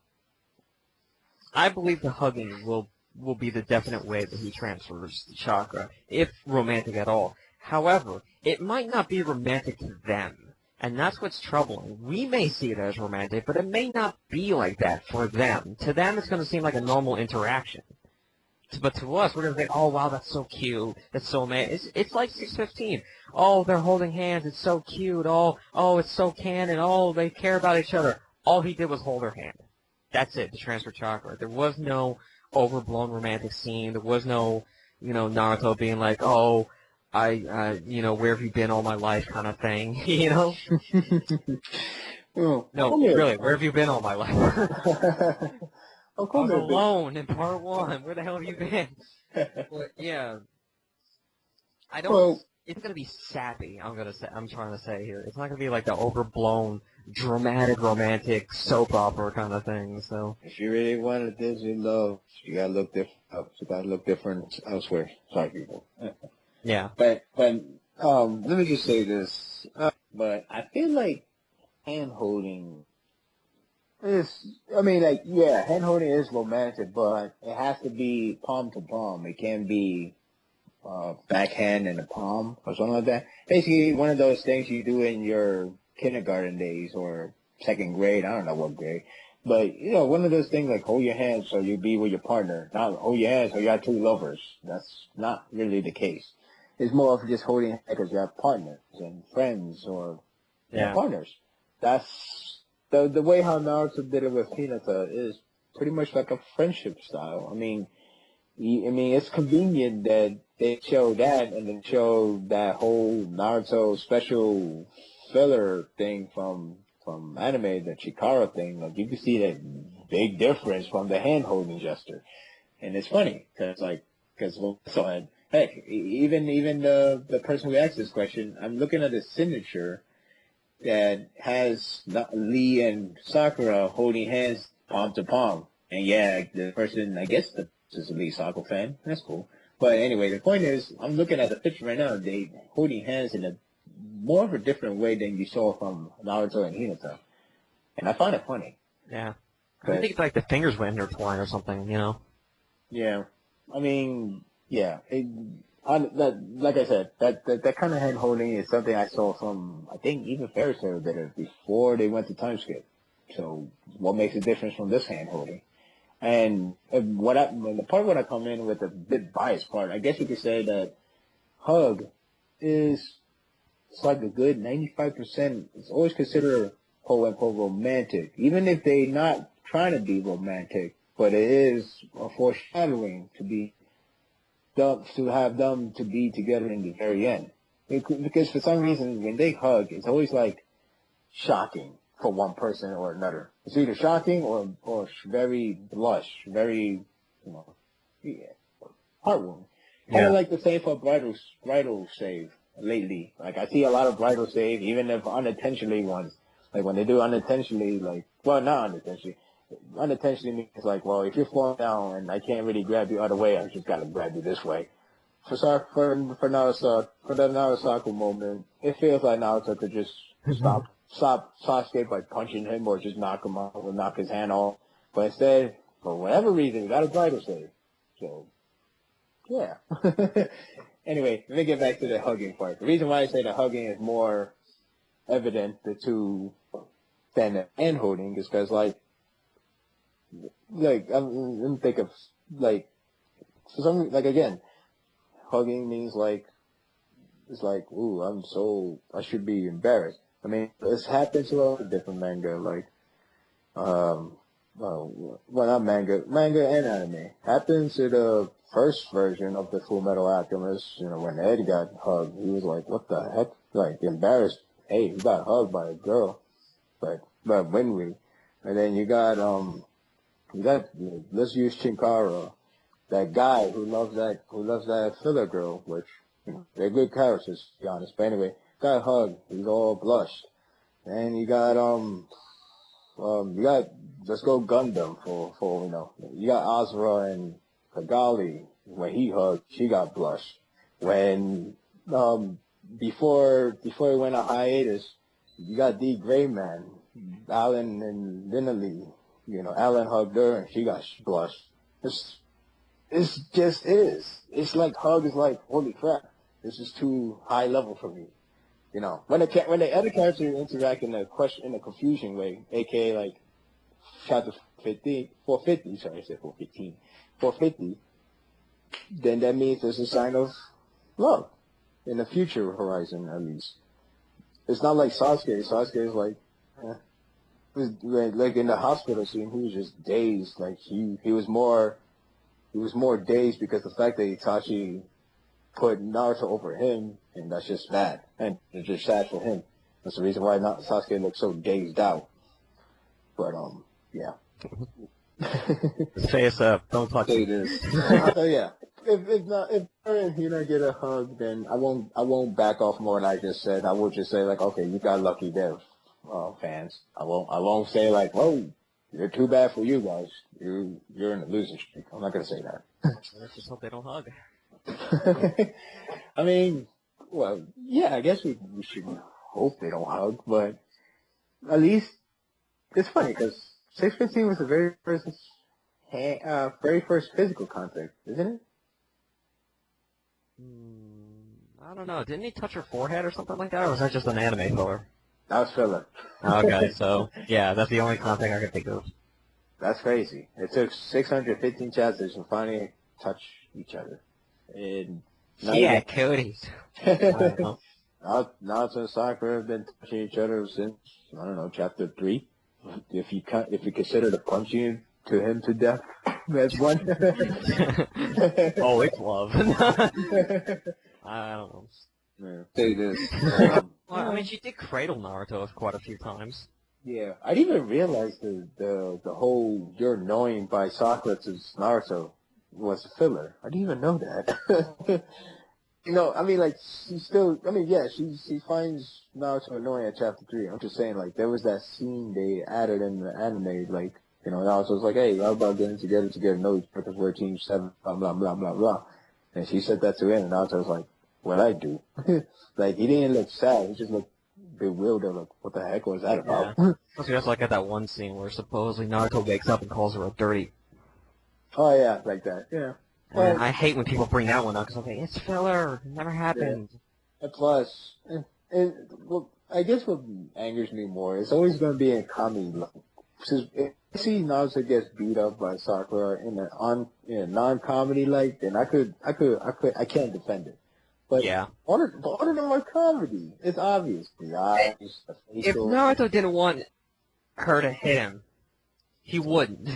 Speaker 1: I believe the hugging will be the definite way that he transfers the chakra, if romantic at all. However, it might not be romantic to them, and that's what's troubling. We may see it as romantic, but it may not be like that for them. To them, it's going to seem like a normal interaction. But to us, we're gonna think, oh wow, that's so cute. That's so It's like 615. Oh, they're holding hands. It's so cute. Oh, it's so canon. Oh, they care about each other. All he did was hold her hand. That's it. The transfer chakra. There was no overblown romantic scene. There was no, Naruto being like, oh, where have you been all my life kind of thing.
Speaker 2: Well,
Speaker 1: No, really, where have you been all my life?
Speaker 2: of
Speaker 1: I was
Speaker 2: course it is.
Speaker 1: alone in part one. Where the hell have you been? But yeah, I don't.
Speaker 2: Well,
Speaker 1: It's gonna be sappy. I'm trying to say here. It's not gonna be like the overblown, dramatic, romantic soap opera kind of thing. So
Speaker 2: if you really want a Disney love, you gotta look different. You gotta look different elsewhere. Sorry, people.
Speaker 1: yeah,
Speaker 2: But let me just say this. But I feel like hand holding hand holding is romantic, but it has to be palm to palm. It can't be backhand in the palm or something like that. Basically, one of those things you do in your kindergarten days or second grade. I don't know what grade. But, one of those things like hold your hands so you be with your partner. Not hold your hands so you got two lovers. That's not really the case. It's more of just holding hands because you have partners and friends or partners. That's the way how Naruto did it with Hinata is pretty much like a friendship style. I mean, it's convenient that they show that and then show that whole Naruto special filler thing from anime, the Chikara thing. Like you can see that big difference from the hand holding gesture, and it's funny because heck, even the person who asked this question, I'm looking at his signature that has Lee and Sakura holding hands palm to palm. And yeah, the person, I guess this is a Lee Sakura fan. That's cool. But anyway, the point is, I'm looking at the picture right now. They holding hands in a more of a different way than you saw from Naruto and Hinata. And I find it funny.
Speaker 1: yeah. I think it's like the fingers went intertwined or something.
Speaker 2: Yeah. I mean, yeah. Like I said, that kind of hand holding is something I saw from, I think even Ferris did it before they went to time skip. So what makes a difference from this hand holding? And the part when I come in with a bit biased part, I guess you could say that hug it's like a good 95%. It's always considered quote unquote romantic, even if they're not trying to be romantic, but it is a foreshadowing to have them to be together in the very end. Because for some reason, when they hug, it's always like shocking for one person or another. It's either shocking or very blush, very, heartwarming. Kind of like the same for bridal shave lately. Like I see a lot of bridal shave, even if unintentionally ones. Like when they do unintentionally, not unintentionally. Unintentionally means like, well, if you're falling down and I can't really grab you other way, I just gotta grab you this way. For Naruto, for the NaruSaku moment, it feels like Naruto could just stop Sasuke by punching him or just knock him out or knock his hand off. But instead, for whatever reason, he got a bridal shave. So, yeah. Anyway, let me get back to the hugging part. The reason why I say the hugging is more evident than the hand holding is because I'm think of for some again, hugging means it's like ooh I should be embarrassed. I mean, this happens to a lot of different manga not manga and anime. Happens to the first version of the Full Metal Alchemist. When Ed got hugged, he was like, "What the heck?" Like embarrassed. Hey, he got hugged by a girl, but Winry, and then you got let's use Chinkara, that guy who loves that filler girl, which they're good characters to be honest. But anyway, got hugged, he's all blushed, and you got let's go Gundam for you got Azra and Kagali. When he hugged, she got blushed. When before he went on hiatus, you got D Gray Man, Alan and Vinali. Alan hugged her and she got blushed. It's just is. It's like hug is like, holy crap, this is too high level for me. When the other characters interact in a confusion way, aka like chapter 450, sorry, I said 415, 450, then that means there's a sign of love in the future horizon, at least. It's not like Sasuke. Sasuke is like, like in the hospital scene, he was just dazed. Like he was more dazed because the fact that Itachi put Naruto over him, and that's just bad, and it's just sad for him. That's the reason why Sasuke looks so dazed out. But yeah.
Speaker 1: His face up. Don't touch
Speaker 2: Say
Speaker 1: it.
Speaker 2: this. So yeah, if her and Hina get a hug, then I won't back off more than I just said. I will just say like, okay, you got lucky there, fans. I won't say like, oh, you're too bad for you guys. You're in a losing streak. I'm not gonna say that.
Speaker 1: Let's just hope they don't hug.
Speaker 2: I mean, well, yeah, I guess we should hope they don't hug, but at least it's funny because 615 was the very first physical contact, isn't it?
Speaker 1: I don't know. Didn't he touch her forehead or something like that, or was that just an anime filler?
Speaker 2: That was filler.
Speaker 1: Okay, so yeah, that's the only contact I can think of.
Speaker 2: That's crazy. It took 615 chapters to finally touch each other. And
Speaker 1: Yeah, cooties.
Speaker 2: Naruto and Sakura have been touching each other since, I don't know, chapter 3. If you consider the punching to him to death, that's one.
Speaker 1: Oh, it's love. I don't know.
Speaker 2: Yeah, say this.
Speaker 1: Well, I mean, she did cradle Naruto quite a few times.
Speaker 2: Yeah, I didn't even realize the whole "you're annoying" by Sakura to Naruto was a filler. I didn't even know that. You know, I mean, like, she finds Naruto annoying at chapter 3. I'm just saying, like, there was that scene they added in the anime, like, you know, Naruto's like, hey, how about getting together, know each other for Team 7, blah, blah, blah, blah, blah. And she said that to him, and Naruto was like, what I do? Like, he didn't look sad, he just looked bewildered, like, what the heck was that about?
Speaker 1: Yeah. Just like at that one scene where supposedly Naruto wakes up and calls her a dirty.
Speaker 2: Oh, yeah, like that, yeah.
Speaker 1: And I hate when people bring that one up because I'm like, it's filler. It never happened.
Speaker 2: Yeah. And plus, well, I guess what angers me more is always going to be in comedy. Since if I see Naruto gets beat up by Sakura in a non-comedy light, then I can't defend it. But
Speaker 1: Yeah.
Speaker 2: all of them are comedy. It's obvious. The eyes, the
Speaker 1: If
Speaker 2: facial.
Speaker 1: Naruto didn't want her to hit him, he wouldn't.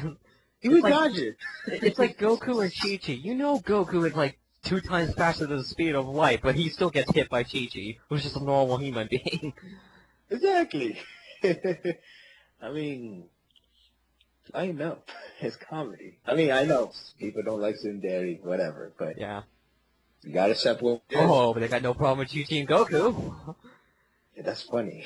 Speaker 2: He would
Speaker 1: like-
Speaker 2: dodge it.
Speaker 1: It's like Goku and Chi-Chi. You know Goku is like 2 times faster than the speed of light, but he still gets hit by Chi-Chi, who's just a normal human being.
Speaker 2: Exactly. I mean, I know. It's comedy. I mean, I know people don't like Tsundere, whatever, but
Speaker 1: Yeah.
Speaker 2: you gotta separate.
Speaker 1: Oh, but they got no problem with Chi-Chi and Goku.
Speaker 2: Yeah, that's funny.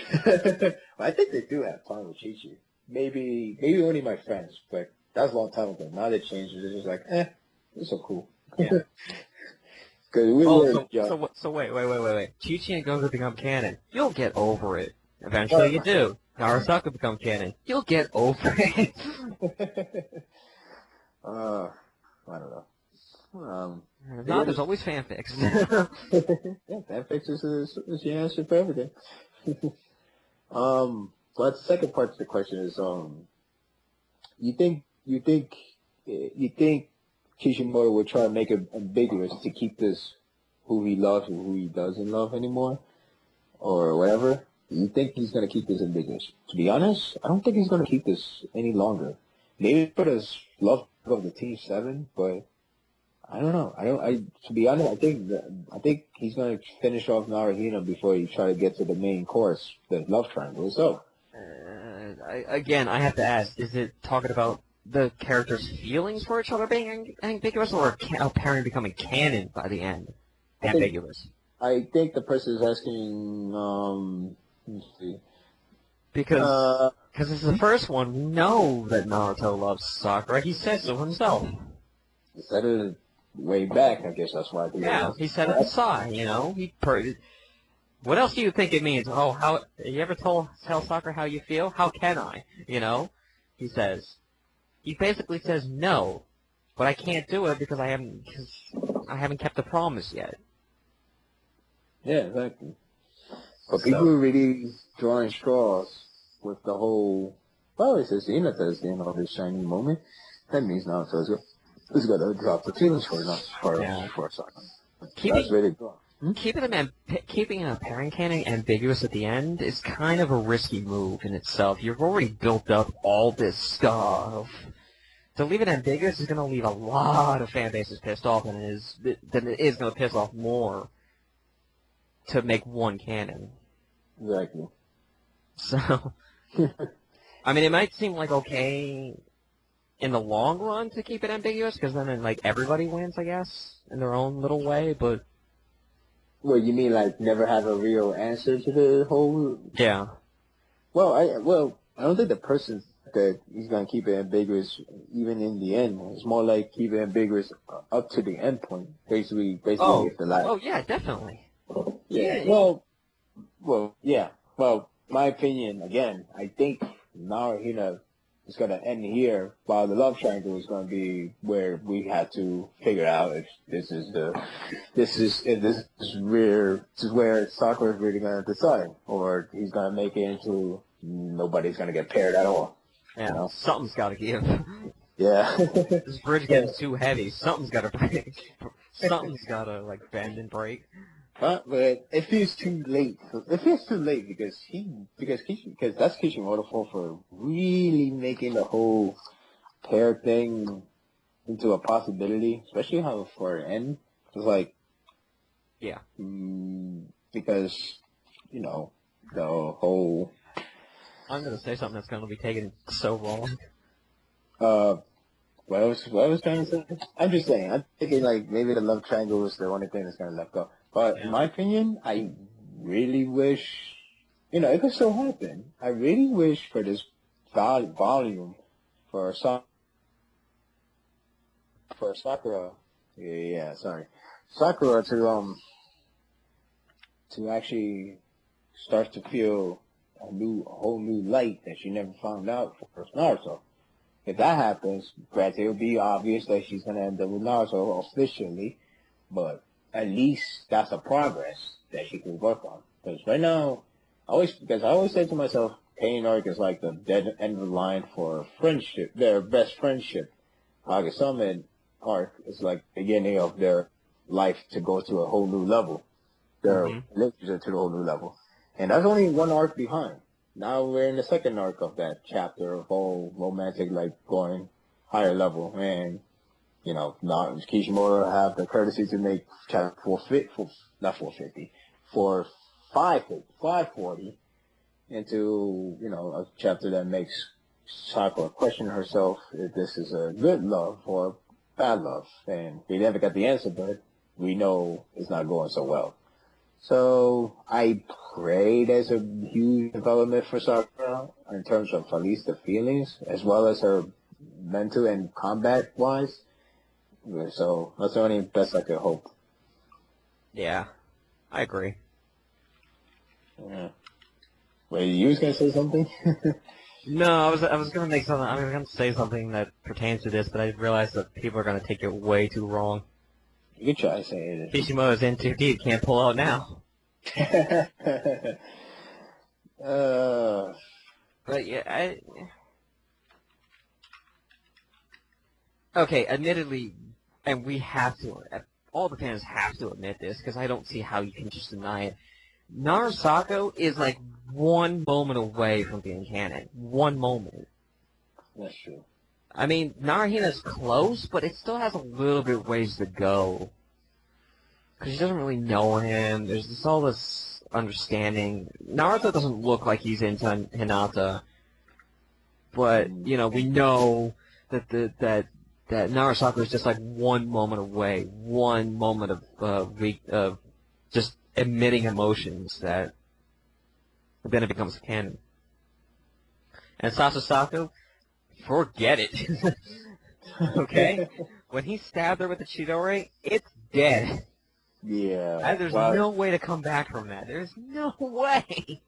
Speaker 2: I think they do have fun with Chi-Chi. Maybe only my friends, but that was a long time ago. Now they changed it. It's just like, it's so cool.
Speaker 1: Yeah.
Speaker 2: Because we were
Speaker 1: So wait. Chi-Chi and Goku become canon. You'll get over it. Eventually you do. NaruSaku become canon. You'll get over it.
Speaker 2: I don't know.
Speaker 1: No, there's always fanfics.
Speaker 2: Yeah, fanfics is the answer for everything. But the second part of the question is, you think Kishimoto would try to make it ambiguous to keep this who he loves and who he doesn't love anymore, or whatever? You think he's gonna keep this ambiguous? To be honest, I don't think he's gonna keep this any longer. Maybe for his love of the Team 7, but I don't know. To be honest, I think he's gonna finish off Naruhina before he try to get to the main course, the love triangle. So.
Speaker 1: I have to ask, is it talking about the characters' feelings for each other being ambiguous, or a pairing becoming canon by the end? Ambiguous.
Speaker 2: I think the person is asking, let me see.
Speaker 1: Because this is the first one, we know that Naruto loves Sakura. He said so himself.
Speaker 2: He said it way back, I guess that's why I think
Speaker 1: He said it aside, you know? What else do you think it means? Oh, you ever tell Sakura how you feel? How can I? You know? He basically says no, but I can't do it because I haven't kept the promise yet.
Speaker 2: Yeah, exactly. But people are really drawing straws with the whole, well, it says Hinata is getting all this shiny moment. That means Naruto's good. Who's gonna drop the feelings for
Speaker 1: Yeah.
Speaker 2: Sakura? That's
Speaker 1: Keeping
Speaker 2: really cool.
Speaker 1: keeping a pairing canon ambiguous at the end is kind of a risky move in itself. You've already built up all this stuff. To leave it ambiguous is going to leave a lot of fan bases pissed off, and it is going to piss off more to make one canon.
Speaker 2: Exactly.
Speaker 1: So, I mean, it might seem like okay in the long run to keep it ambiguous, because then like everybody wins, I guess, in their own little way. But
Speaker 2: Well, you mean like never have a real answer to the whole?
Speaker 1: yeah,
Speaker 2: Well, I don't think the person that he's gonna keep it ambiguous even in the end. It's more like keep it ambiguous up to the end point. Basically, if the last.
Speaker 1: oh yeah, definitely.
Speaker 2: Yeah. Yeah. Well, my opinion again. I think Naruhina is gonna end here, while the love triangle is gonna be where we have to figure out if this is where Sakura is really gonna decide, or he's gonna make it into nobody's gonna get paired at all.
Speaker 1: Yeah,
Speaker 2: You know?
Speaker 1: something's got to give.
Speaker 2: Yeah.
Speaker 1: This bridge getting too heavy. Something's got to break. Something's got to like bend and break.
Speaker 2: But it feels too late. It feels too late because that's Kishimoto's fault for really making the whole pair thing into a possibility, especially how for an end. It's like,
Speaker 1: Yeah.
Speaker 2: Because the whole.
Speaker 1: I'm gonna say something that's gonna be taken so wrong.
Speaker 2: What I was trying to say? I'm just saying. I'm thinking like maybe the love triangle is the only thing that's gonna let go. But in my opinion, I really wish, it could still happen. I really wish for this volume for Sakura. Yeah, sorry, Sakura to actually start to feel a whole new light that she never found out for Naruto. If that happens, granted, it'll be obvious that she's gonna end up with Naruto officially, but at least that's a progress that she can work on. Because right now, I always say to myself, Pain arc is like the dead end of the line for friendship, their best friendship. August Summon arc is like the beginning of their life to go to a whole new level. Their relationship to a whole new level. And that's only one arc behind. Now we're in the second arc of that chapter of all romantic, like, going higher level. And, not Kishimoto have the courtesy to make chapter 540 into, a chapter that makes Sakura question herself if this is a good love or bad love. And we never got the answer, but we know it's not going so well. So I pray there's a huge development for Sakura in terms of at least the feelings, as well as her mental and combat-wise. So that's the only best I could hope.
Speaker 1: Yeah, I agree.
Speaker 2: Yeah. Wait, you was gonna say something?
Speaker 1: No, I was gonna make something. I was gonna say something that pertains to this, but I realized that people are gonna take it way too wrong.
Speaker 2: You can try saying it.
Speaker 1: Kishimoto's in too deep, can't pull out now. But yeah, okay, admittedly, and we have to, all the fans have to admit this, because I don't see how you can just deny it. NaruSaku is like one moment away from being canon. One moment.
Speaker 2: That's true.
Speaker 1: I mean, Naruhina's close, but it still has a little bit ways to go. Because she doesn't really know him. There's all this understanding. Naruto doesn't look like he's into Hinata. But, we know that that NaruSaku is just like one moment away. One moment of just emitting emotions that then it becomes canon. And Sasasaku, forget it. Okay? When he stabbed her with the Chidori, it's dead.
Speaker 2: Yeah.
Speaker 1: And there's no way to come back from that. There's no way.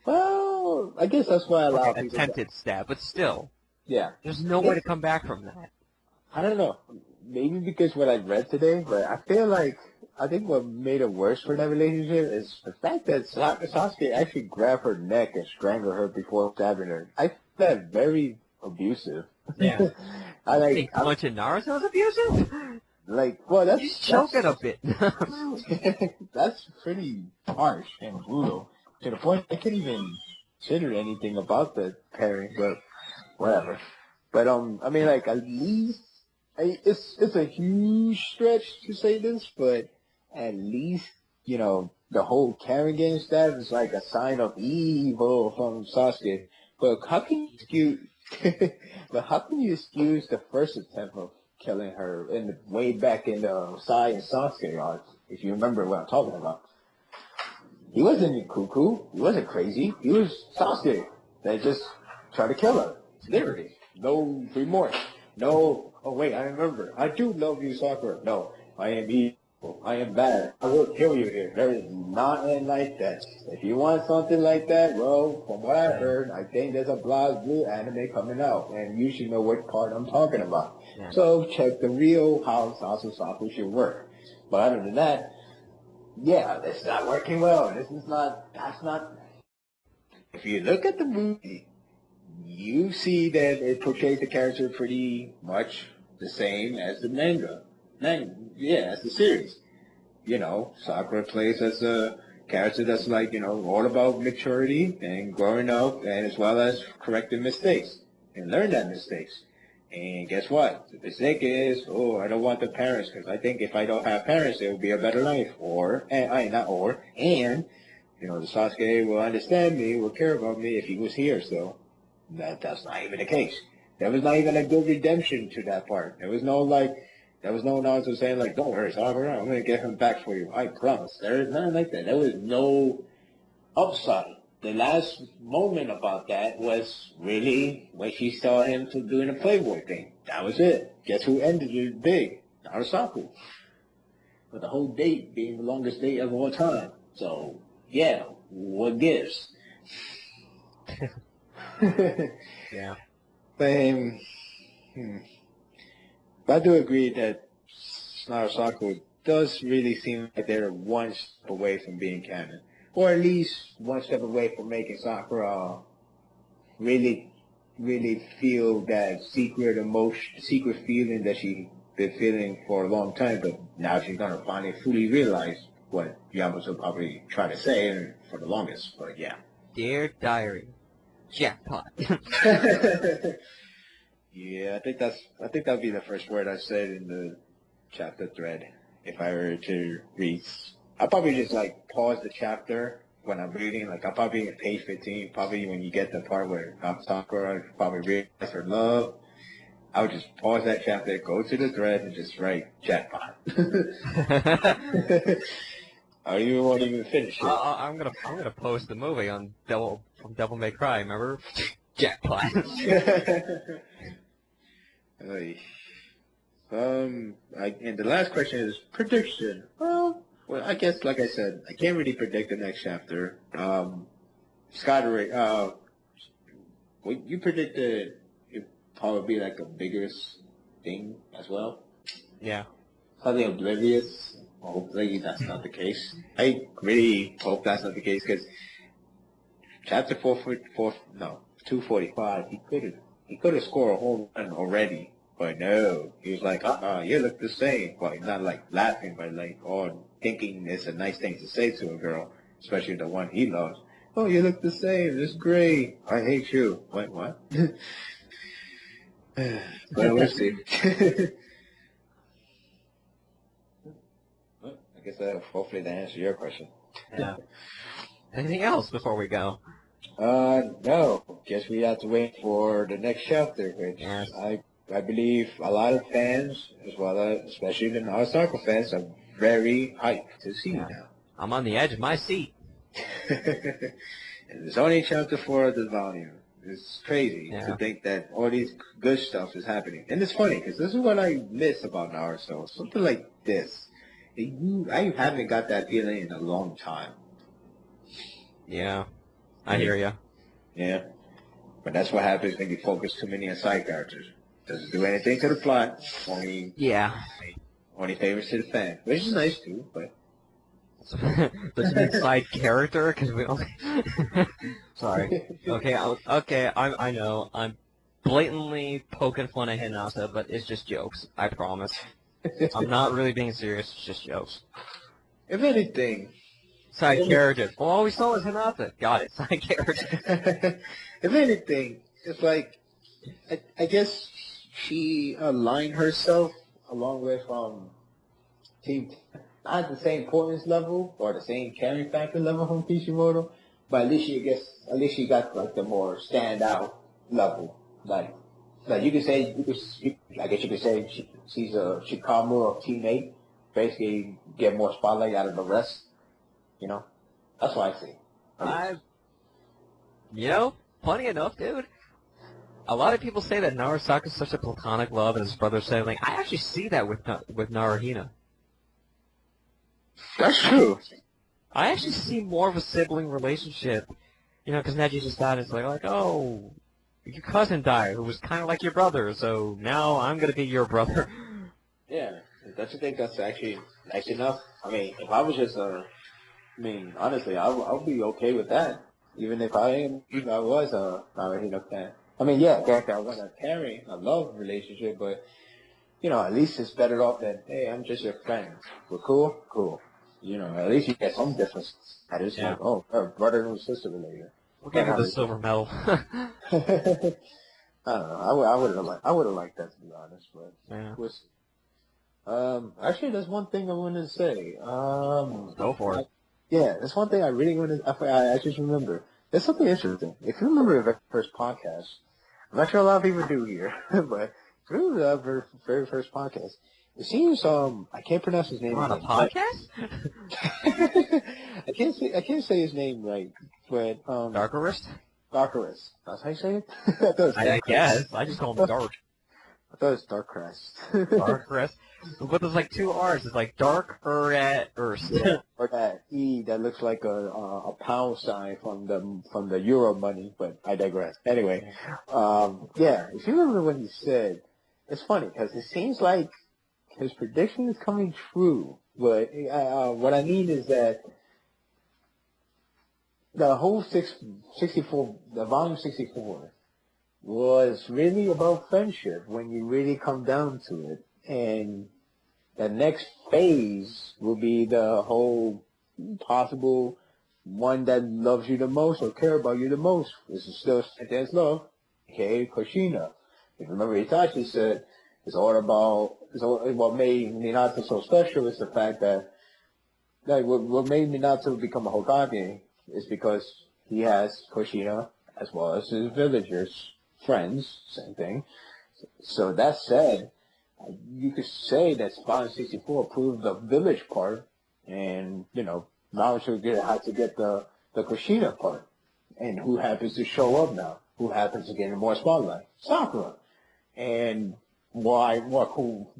Speaker 2: Well, I guess that's why a lot of people
Speaker 1: attempted stab, but still.
Speaker 2: Yeah.
Speaker 1: There's no way to come back from that.
Speaker 2: I don't know. Maybe because what I read today, but I think what made it worse for that relationship is the fact that Sasuke actually grabbed her neck and strangled her before stabbing her. I find that very abusive.
Speaker 1: Yeah.
Speaker 2: I like,
Speaker 1: Think how much in Naruto's abusive?
Speaker 2: well,
Speaker 1: He's choking a bit.
Speaker 2: that's pretty harsh and brutal to the point I can't even consider anything about the pairing, but whatever. But I mean, like at least it's a huge stretch to say this, but at least the whole Karen game staff is like a sign of evil from Sasuke. But how can you excuse? But how can you excuse the first attempt of killing her way back in the Sai and Sasuke arcs? If you remember what I'm talking about, he wasn't cuckoo. He wasn't crazy. He was Sasuke that just tried to kill her. Literally, no remorse. No. Oh wait, I remember. I do love you, Sakura. No, I am evil. I am bad. I will kill you here. There is nothing like that. If you want something like that, well, from what I heard, I think there's a Blue anime coming out, and you should know what part I'm talking about. Yeah. So check the real how Sasu should work. But other than that, yeah, it's not working well. That's not. If you look at the movie, you see that it portrays the character pretty much the same as the manga. As the series. Sakura plays as a character that's all about maturity and growing up, and as well as correcting mistakes and learn that mistakes. And guess what? The mistake is, I don't want the parents because I think if I don't have parents, it will be a better life. The Sasuke will understand me, will care about me if he was here. So that's not even the case. There was not even a good redemption to that part. There was no Naruto saying don't worry, Sakura, I'm going to get him back for you. I promise. There is nothing like that. There was no upside. The last moment about that was really when she saw him doing the Playboy thing. That was it. Guess who ended it big? NaruSaku. With the whole date being the longest date of all time. So, yeah, what gives?
Speaker 1: Yeah.
Speaker 2: But I do agree that NaruSaku does really seem like they're one step away from being canon. Or at least one step away from making Sakura really, really feel that secret feeling that she's been feeling for a long time, but now she's going to finally fully realize what Yamato probably tried to say and for the longest, but yeah.
Speaker 1: Dear Diary. Jackpot.
Speaker 2: Yeah, I think that'd be the first word I said in the chapter thread if I were to read. I'll probably just pause the chapter when I'm reading. I'll probably at page 15, probably when you get the part where Sakura probably realize her love. I would just pause that chapter, go to the thread, and just write jackpot. I won't even finish it.
Speaker 1: I'm gonna post the movie on Devil May Cry. Remember, jackpot.
Speaker 2: And the last question is prediction. Well, I guess, like I said, I can't really predict the next chapter. Scott, you predicted it probably be a bigger thing as well.
Speaker 1: Yeah.
Speaker 2: Something oblivious. Hopefully that's not the case. I really hope that's not the case because chapter 245, he could have scored a home run already. But no, he was like, you look the same. Well, not laughing, but thinking it's a nice thing to say to a girl, especially the one he loves. Oh, you look the same. It's great. I hate you. Wait, what? But we'll see. Well, I guess hopefully that answers your question.
Speaker 1: Yeah. Anything else before we go?
Speaker 2: No. Guess we have to wait for the next chapter, which
Speaker 1: yes.
Speaker 2: I believe a lot of fans, as well as especially the NaruSaku fans, are very hyped to see now.
Speaker 1: I'm on the edge of my seat.
Speaker 2: And it's only chapter 4 of the volume. It's crazy to think that all these good stuff is happening. And it's funny, because this is what I miss about Naruto. Something like this. I haven't got that feeling in a long time.
Speaker 1: Yeah. I hear ya.
Speaker 2: Yeah. But that's what happens when you focus too many on side characters. Doesn't do anything to the plot. Only favors to the fan, which is nice too. But
Speaker 1: does it mean side character? Because we only. Sorry. Okay. I know. blatantly poking fun at Hinata, but it's just jokes. I promise. I'm not really being serious. It's just jokes.
Speaker 2: If anything,
Speaker 1: Side characters. Well, all we saw was Hinata. Got it. Side characters.
Speaker 2: if anything, it's like I guess she aligned herself along with Team, not the same importance level or the same caring factor level from Kishimoto, but at least she got like the more standout level. Like you could say, I guess you could say she's a Shikamu teammate, basically get more spotlight out of the rest. You know, that's what I see.
Speaker 1: Funny enough, dude. A lot of people say that NaruSaku is such a platonic love, and his brother saying, like, I actually see that with Naruhina.
Speaker 2: That's true.
Speaker 1: I actually see more of a sibling relationship, because Neji just died. It's like, oh, your cousin died, who was kind of like your brother, so now I'm gonna be your brother.
Speaker 2: Yeah, don't you think that's actually nice enough? I mean, if I was just honestly, I would be okay with that, even if I was a Naruhito fan. I mean, yeah, I want a love relationship, but at least it's better off than, hey, I'm just your friend. We're cool. At least you get some difference. That is like, oh, brother and sister related.
Speaker 1: We'll give you the silver medal.
Speaker 2: I don't know. I would have liked that, to be honest, but we'll see. Actually, there's one thing I wanted to say.
Speaker 1: Go for it.
Speaker 2: Yeah, there's one thing I really wanted. I just remember. There's something interesting. If you remember the first podcast, I'm not sure a lot of people do here, but if you remember the very first podcast, it seems I can't pronounce his name.
Speaker 1: On a podcast?
Speaker 2: I can't say his name right, but
Speaker 1: Darkerist?
Speaker 2: Darkerist. That's how you say it?
Speaker 1: I guess. I just call him Dark.
Speaker 2: I thought it was Darkrest.
Speaker 1: Darkrest? But there's like two R's. It's like Dark Erst.
Speaker 2: Or that E that looks like a pound sign from the Euro money, but I digress. Anyway, if you remember what he said, it's funny because it seems like his prediction is coming true. But what I mean is that the whole 64, the volume 64, was really about friendship when you really come down to it. And the next phase will be the whole possible one that loves you the most or care about you the most. This is still intense love, aka Kushina. If you remember, Itachi said what made Minato so special is the fact that what made Minato become a Hokage is because he has Kushina as well as his villagers. Friends, same thing. So that said, you could say that Spawn 64 proved the village part, and Naruto had to get the Kushina part. And who happens to show up now? Who happens to get more spotlight? Sakura. And what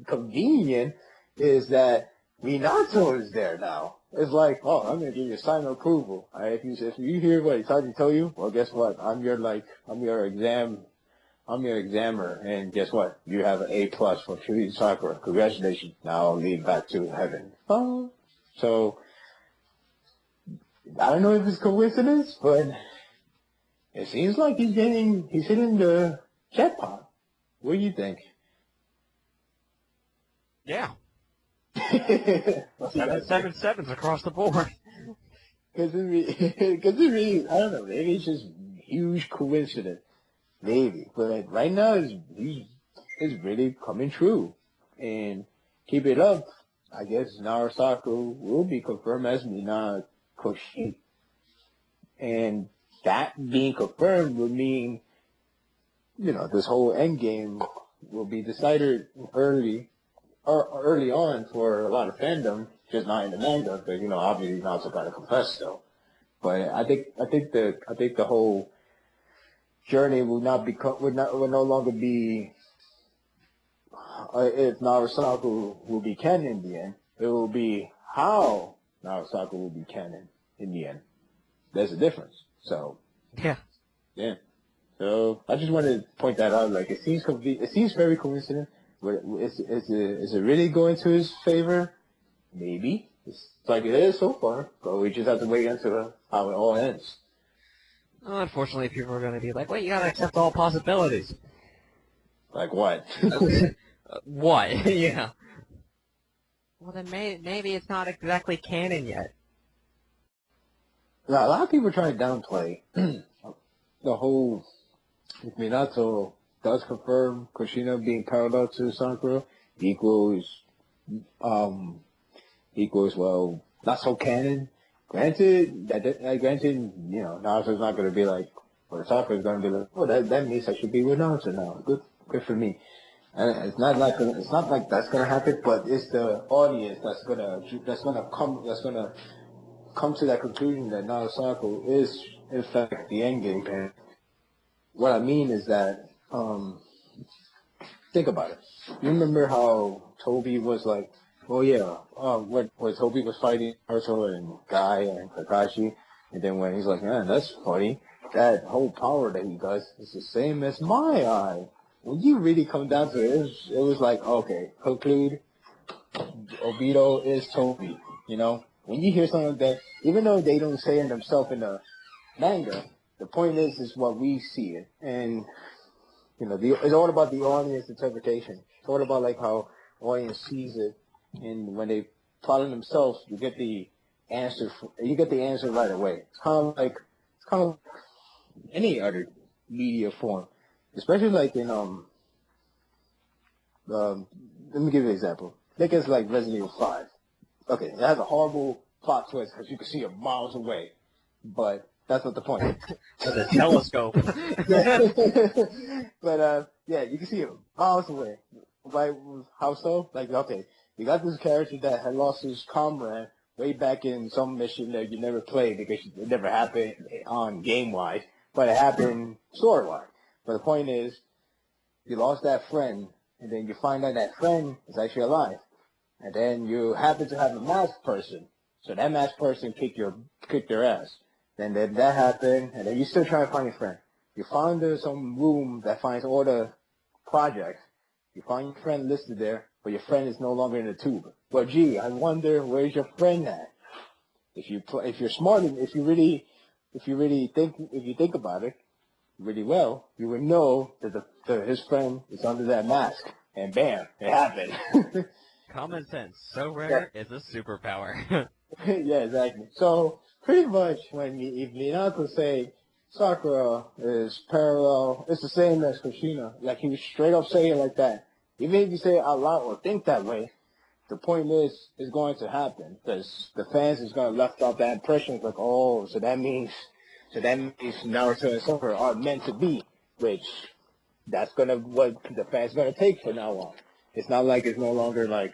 Speaker 2: convenient is that Minato is there now. It's like, oh, I'm gonna give you a sign of approval. If you hear what Itachi tell you, well, guess what? I'm your examiner, and guess what? You have an A+ for Shuri Sakura. Congratulations. Now I'll lead back to heaven. So I don't know if it's coincidence, but it seems like he's hitting the jackpot. What do you think?
Speaker 1: Yeah. 777s across the board.
Speaker 2: Because it really, I don't know, maybe it's just huge coincidence. Maybe. But right now, it's really coming true. And keep it up, I guess NaruSaku will be confirmed as Mina Koshi. And that being confirmed would mean, this whole endgame will be decided early on for a lot of fandom, just not in the manga, but obviously not so gotta confess still. But I think the whole journey will no longer be if NaruSaku will be canon in the end. It will be how NaruSaku will be canon in the end. There's a difference. So
Speaker 1: yeah.
Speaker 2: So I just wanted to point that out. Like it seems very coincident. But is it really going to his favor? Maybe. It's like it is so far. But we just have to wait until how it all ends.
Speaker 1: Unfortunately, people are going to be like, well, you got to accept all possibilities.
Speaker 2: Like what?
Speaker 1: What? Yeah. Well, then maybe it's not exactly canon yet.
Speaker 2: Now, a lot of people try to downplay the whole. Minato does confirm Kushina being parallel to Sakura equals well not so canon. Granted, Naruto's not going to be like, or Sakura's going to be like, oh, that means I should be with Naruto now. Good for me. And it's not like that's gonna happen, but it's the audience that's gonna come to that conclusion that NaruSaku is in fact the end game. And what I mean is that think about it. You remember how Toby was like, oh yeah, when Toby was fighting Naruto and Guy and Kakashi, and then when he's like, man, that's funny. That whole power that he does is the same as my eye. When you really come down to it, it was like, okay, conclude, Obito is Toby, you know? When you hear something like that, even though they don't say it themselves in the manga, the point is what we see it. And, you know, it's all about the audience interpretation. It's all about, like, how audience sees it. And when they plot it themselves, you get the answer right away. It's kind of like any other media form. Especially like in let me give you an example. Think it's like Resident Evil 5. Okay, it has a horrible plot twist because you can see it miles away, but that's not the point.
Speaker 1: With a telescope.
Speaker 2: But yeah, you can see it miles away. Right? How so? Like, okay, you got this character that had lost his comrade way back in some mission that you never played because it never happened on game-wise, but it happened story-wise. But the point is, you lost that friend, and then you find out that friend is actually alive. And then you happen to have a masked person. So that masked person kicked your ass. Then that happened, and then you still trying to find your friend. You find there's some room that finds all the projects. You find your friend listed there, but your friend is no longer in the tube. Well, gee, I wonder where's your friend at? If you're smart, if you think about it really well, you would know that his friend is under that mask, and bam, it happened.
Speaker 1: Common sense, so rare, it's a superpower.
Speaker 2: Yeah, exactly. So pretty much if Minato say Sakura is parallel, it's the same as Kushina. Like he was straight up saying it like that. Even if you say it out loud or think that way, the point is it's going to happen because the fans is going to left out that impression like, oh, so that means Naruto and Sakura are meant to be, which that's what the fans gonna take from now on. It's not like it's no longer an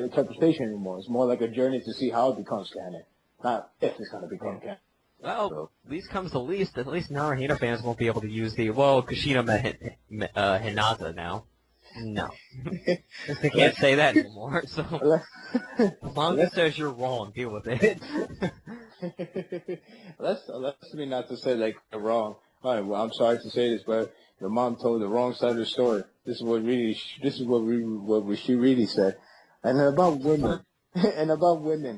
Speaker 2: interpretation anymore. It's more like a journey to see how it becomes canon, not if it's gonna become canon.
Speaker 1: Well, so, least comes to least, at least Naruhito fans won't be able to use Kushina met Hinata now. No. They can't say that anymore, so as long as it says you're wrong, deal with it.
Speaker 2: Let's me not to say like you're wrong. All right, well, I'm sorry to say this, but your mom told the wrong side of the story. This is what she really said. And about women,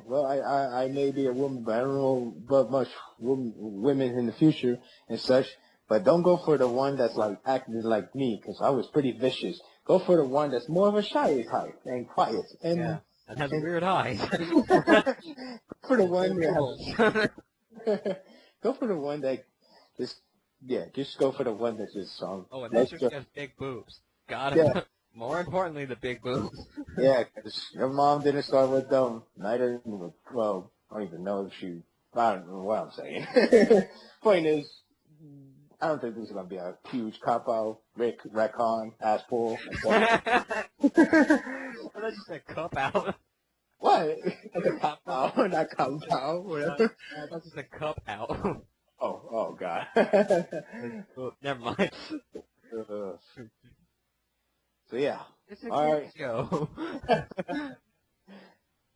Speaker 2: well, I may be a woman, but I don't know about much women in the future and such. But don't go for the one that's like acting like me, because I was pretty vicious. Go for the one that's more of a shy type and quiet and
Speaker 1: has weird eyes.
Speaker 2: For the one that go for the one that just go for the one that's just
Speaker 1: Oh, and that's just has big boobs. Got it. Yeah. More importantly, the big boobs.
Speaker 2: Yeah, because your mom didn't start with them. Neither, well, I don't even know I don't know what I'm saying. Point is, I don't think this is going to be a huge cop-out, retcon, ass-pull.
Speaker 1: I thought you said cup-out.
Speaker 2: What? Like a cop-out, not cop-out, whatever.
Speaker 1: I thought you said cup-out.
Speaker 2: Oh, God.
Speaker 1: Never mind.
Speaker 2: So, yeah.
Speaker 1: It's a
Speaker 2: all right.
Speaker 1: Show.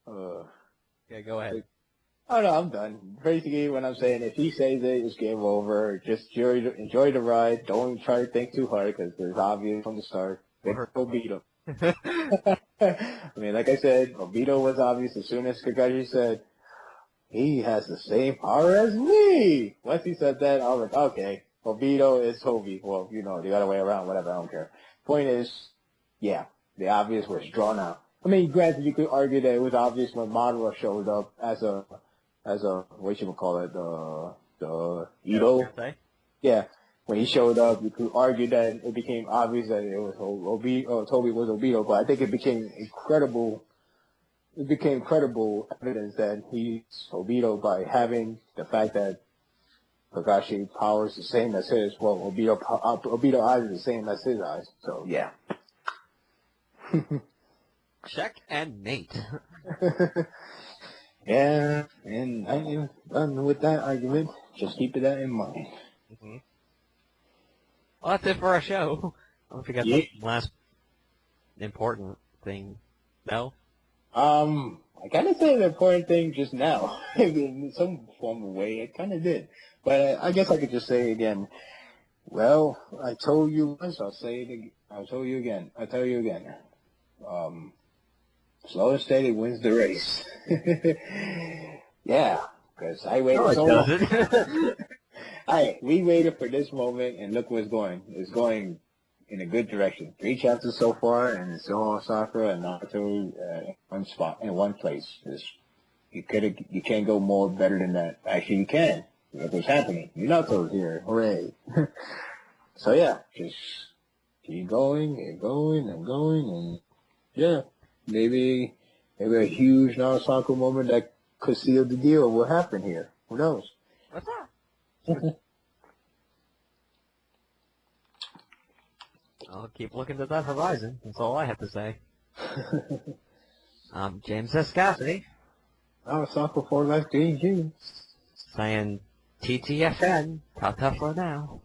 Speaker 1: Okay, go ahead.
Speaker 2: Oh, no, I'm done. Basically, what I'm saying, if he says it, it's game over. Just enjoy the ride. Don't try to think too hard, because it's obvious from the start. Go beat him. I mean, like I said, Obito was obvious as soon as Kakashi said, he has the same power as me. Once he said that, I was like, okay, Obito is Toby. Well, you know, the other way around, whatever, I don't care. Point is, yeah, the obvious was drawn out. I mean, granted, you could argue that it was obvious when Madara showed up as a, what you would call it, the Ito. Yeah. When he showed up, you could argue that it became obvious that it was Toby was Obito, but I think it became credible evidence that he's Obito by having the fact that Kakashi power is the same as his. Well, Obito eyes is the same as his eyes. So yeah.
Speaker 1: Check and mate.
Speaker 2: Yeah, and I am done with that argument. Just keep that in mind.
Speaker 1: Mm-hmm. Well, that's it for our show. Don't forget the last important thing. No?
Speaker 2: I kind of said an important thing just now. In some form of way, I kind of did. But I guess I could just say again, well, I told you once, I'll say it again. I'll tell you again. Slow and steady wins the race. Yeah, because I waited so long. We waited for this moment, and look where it's going. It's going in a good direction. 3 chapters so far, and it's all Sakura and Naruto one spot in one place. You can't go more better than that. Actually, you can. Look what's happening. Naruto's here. Hooray! So yeah, just keep going and going and going, and yeah, maybe a huge NaruSaku moment that could seal the deal of what happened here. Who knows?
Speaker 1: What's that? I'll keep looking to that horizon. That's all I have to say. I'm James S Cassidy.
Speaker 2: NaruSaku for life, DG.
Speaker 1: Saying TTFN. Ta-ta for now.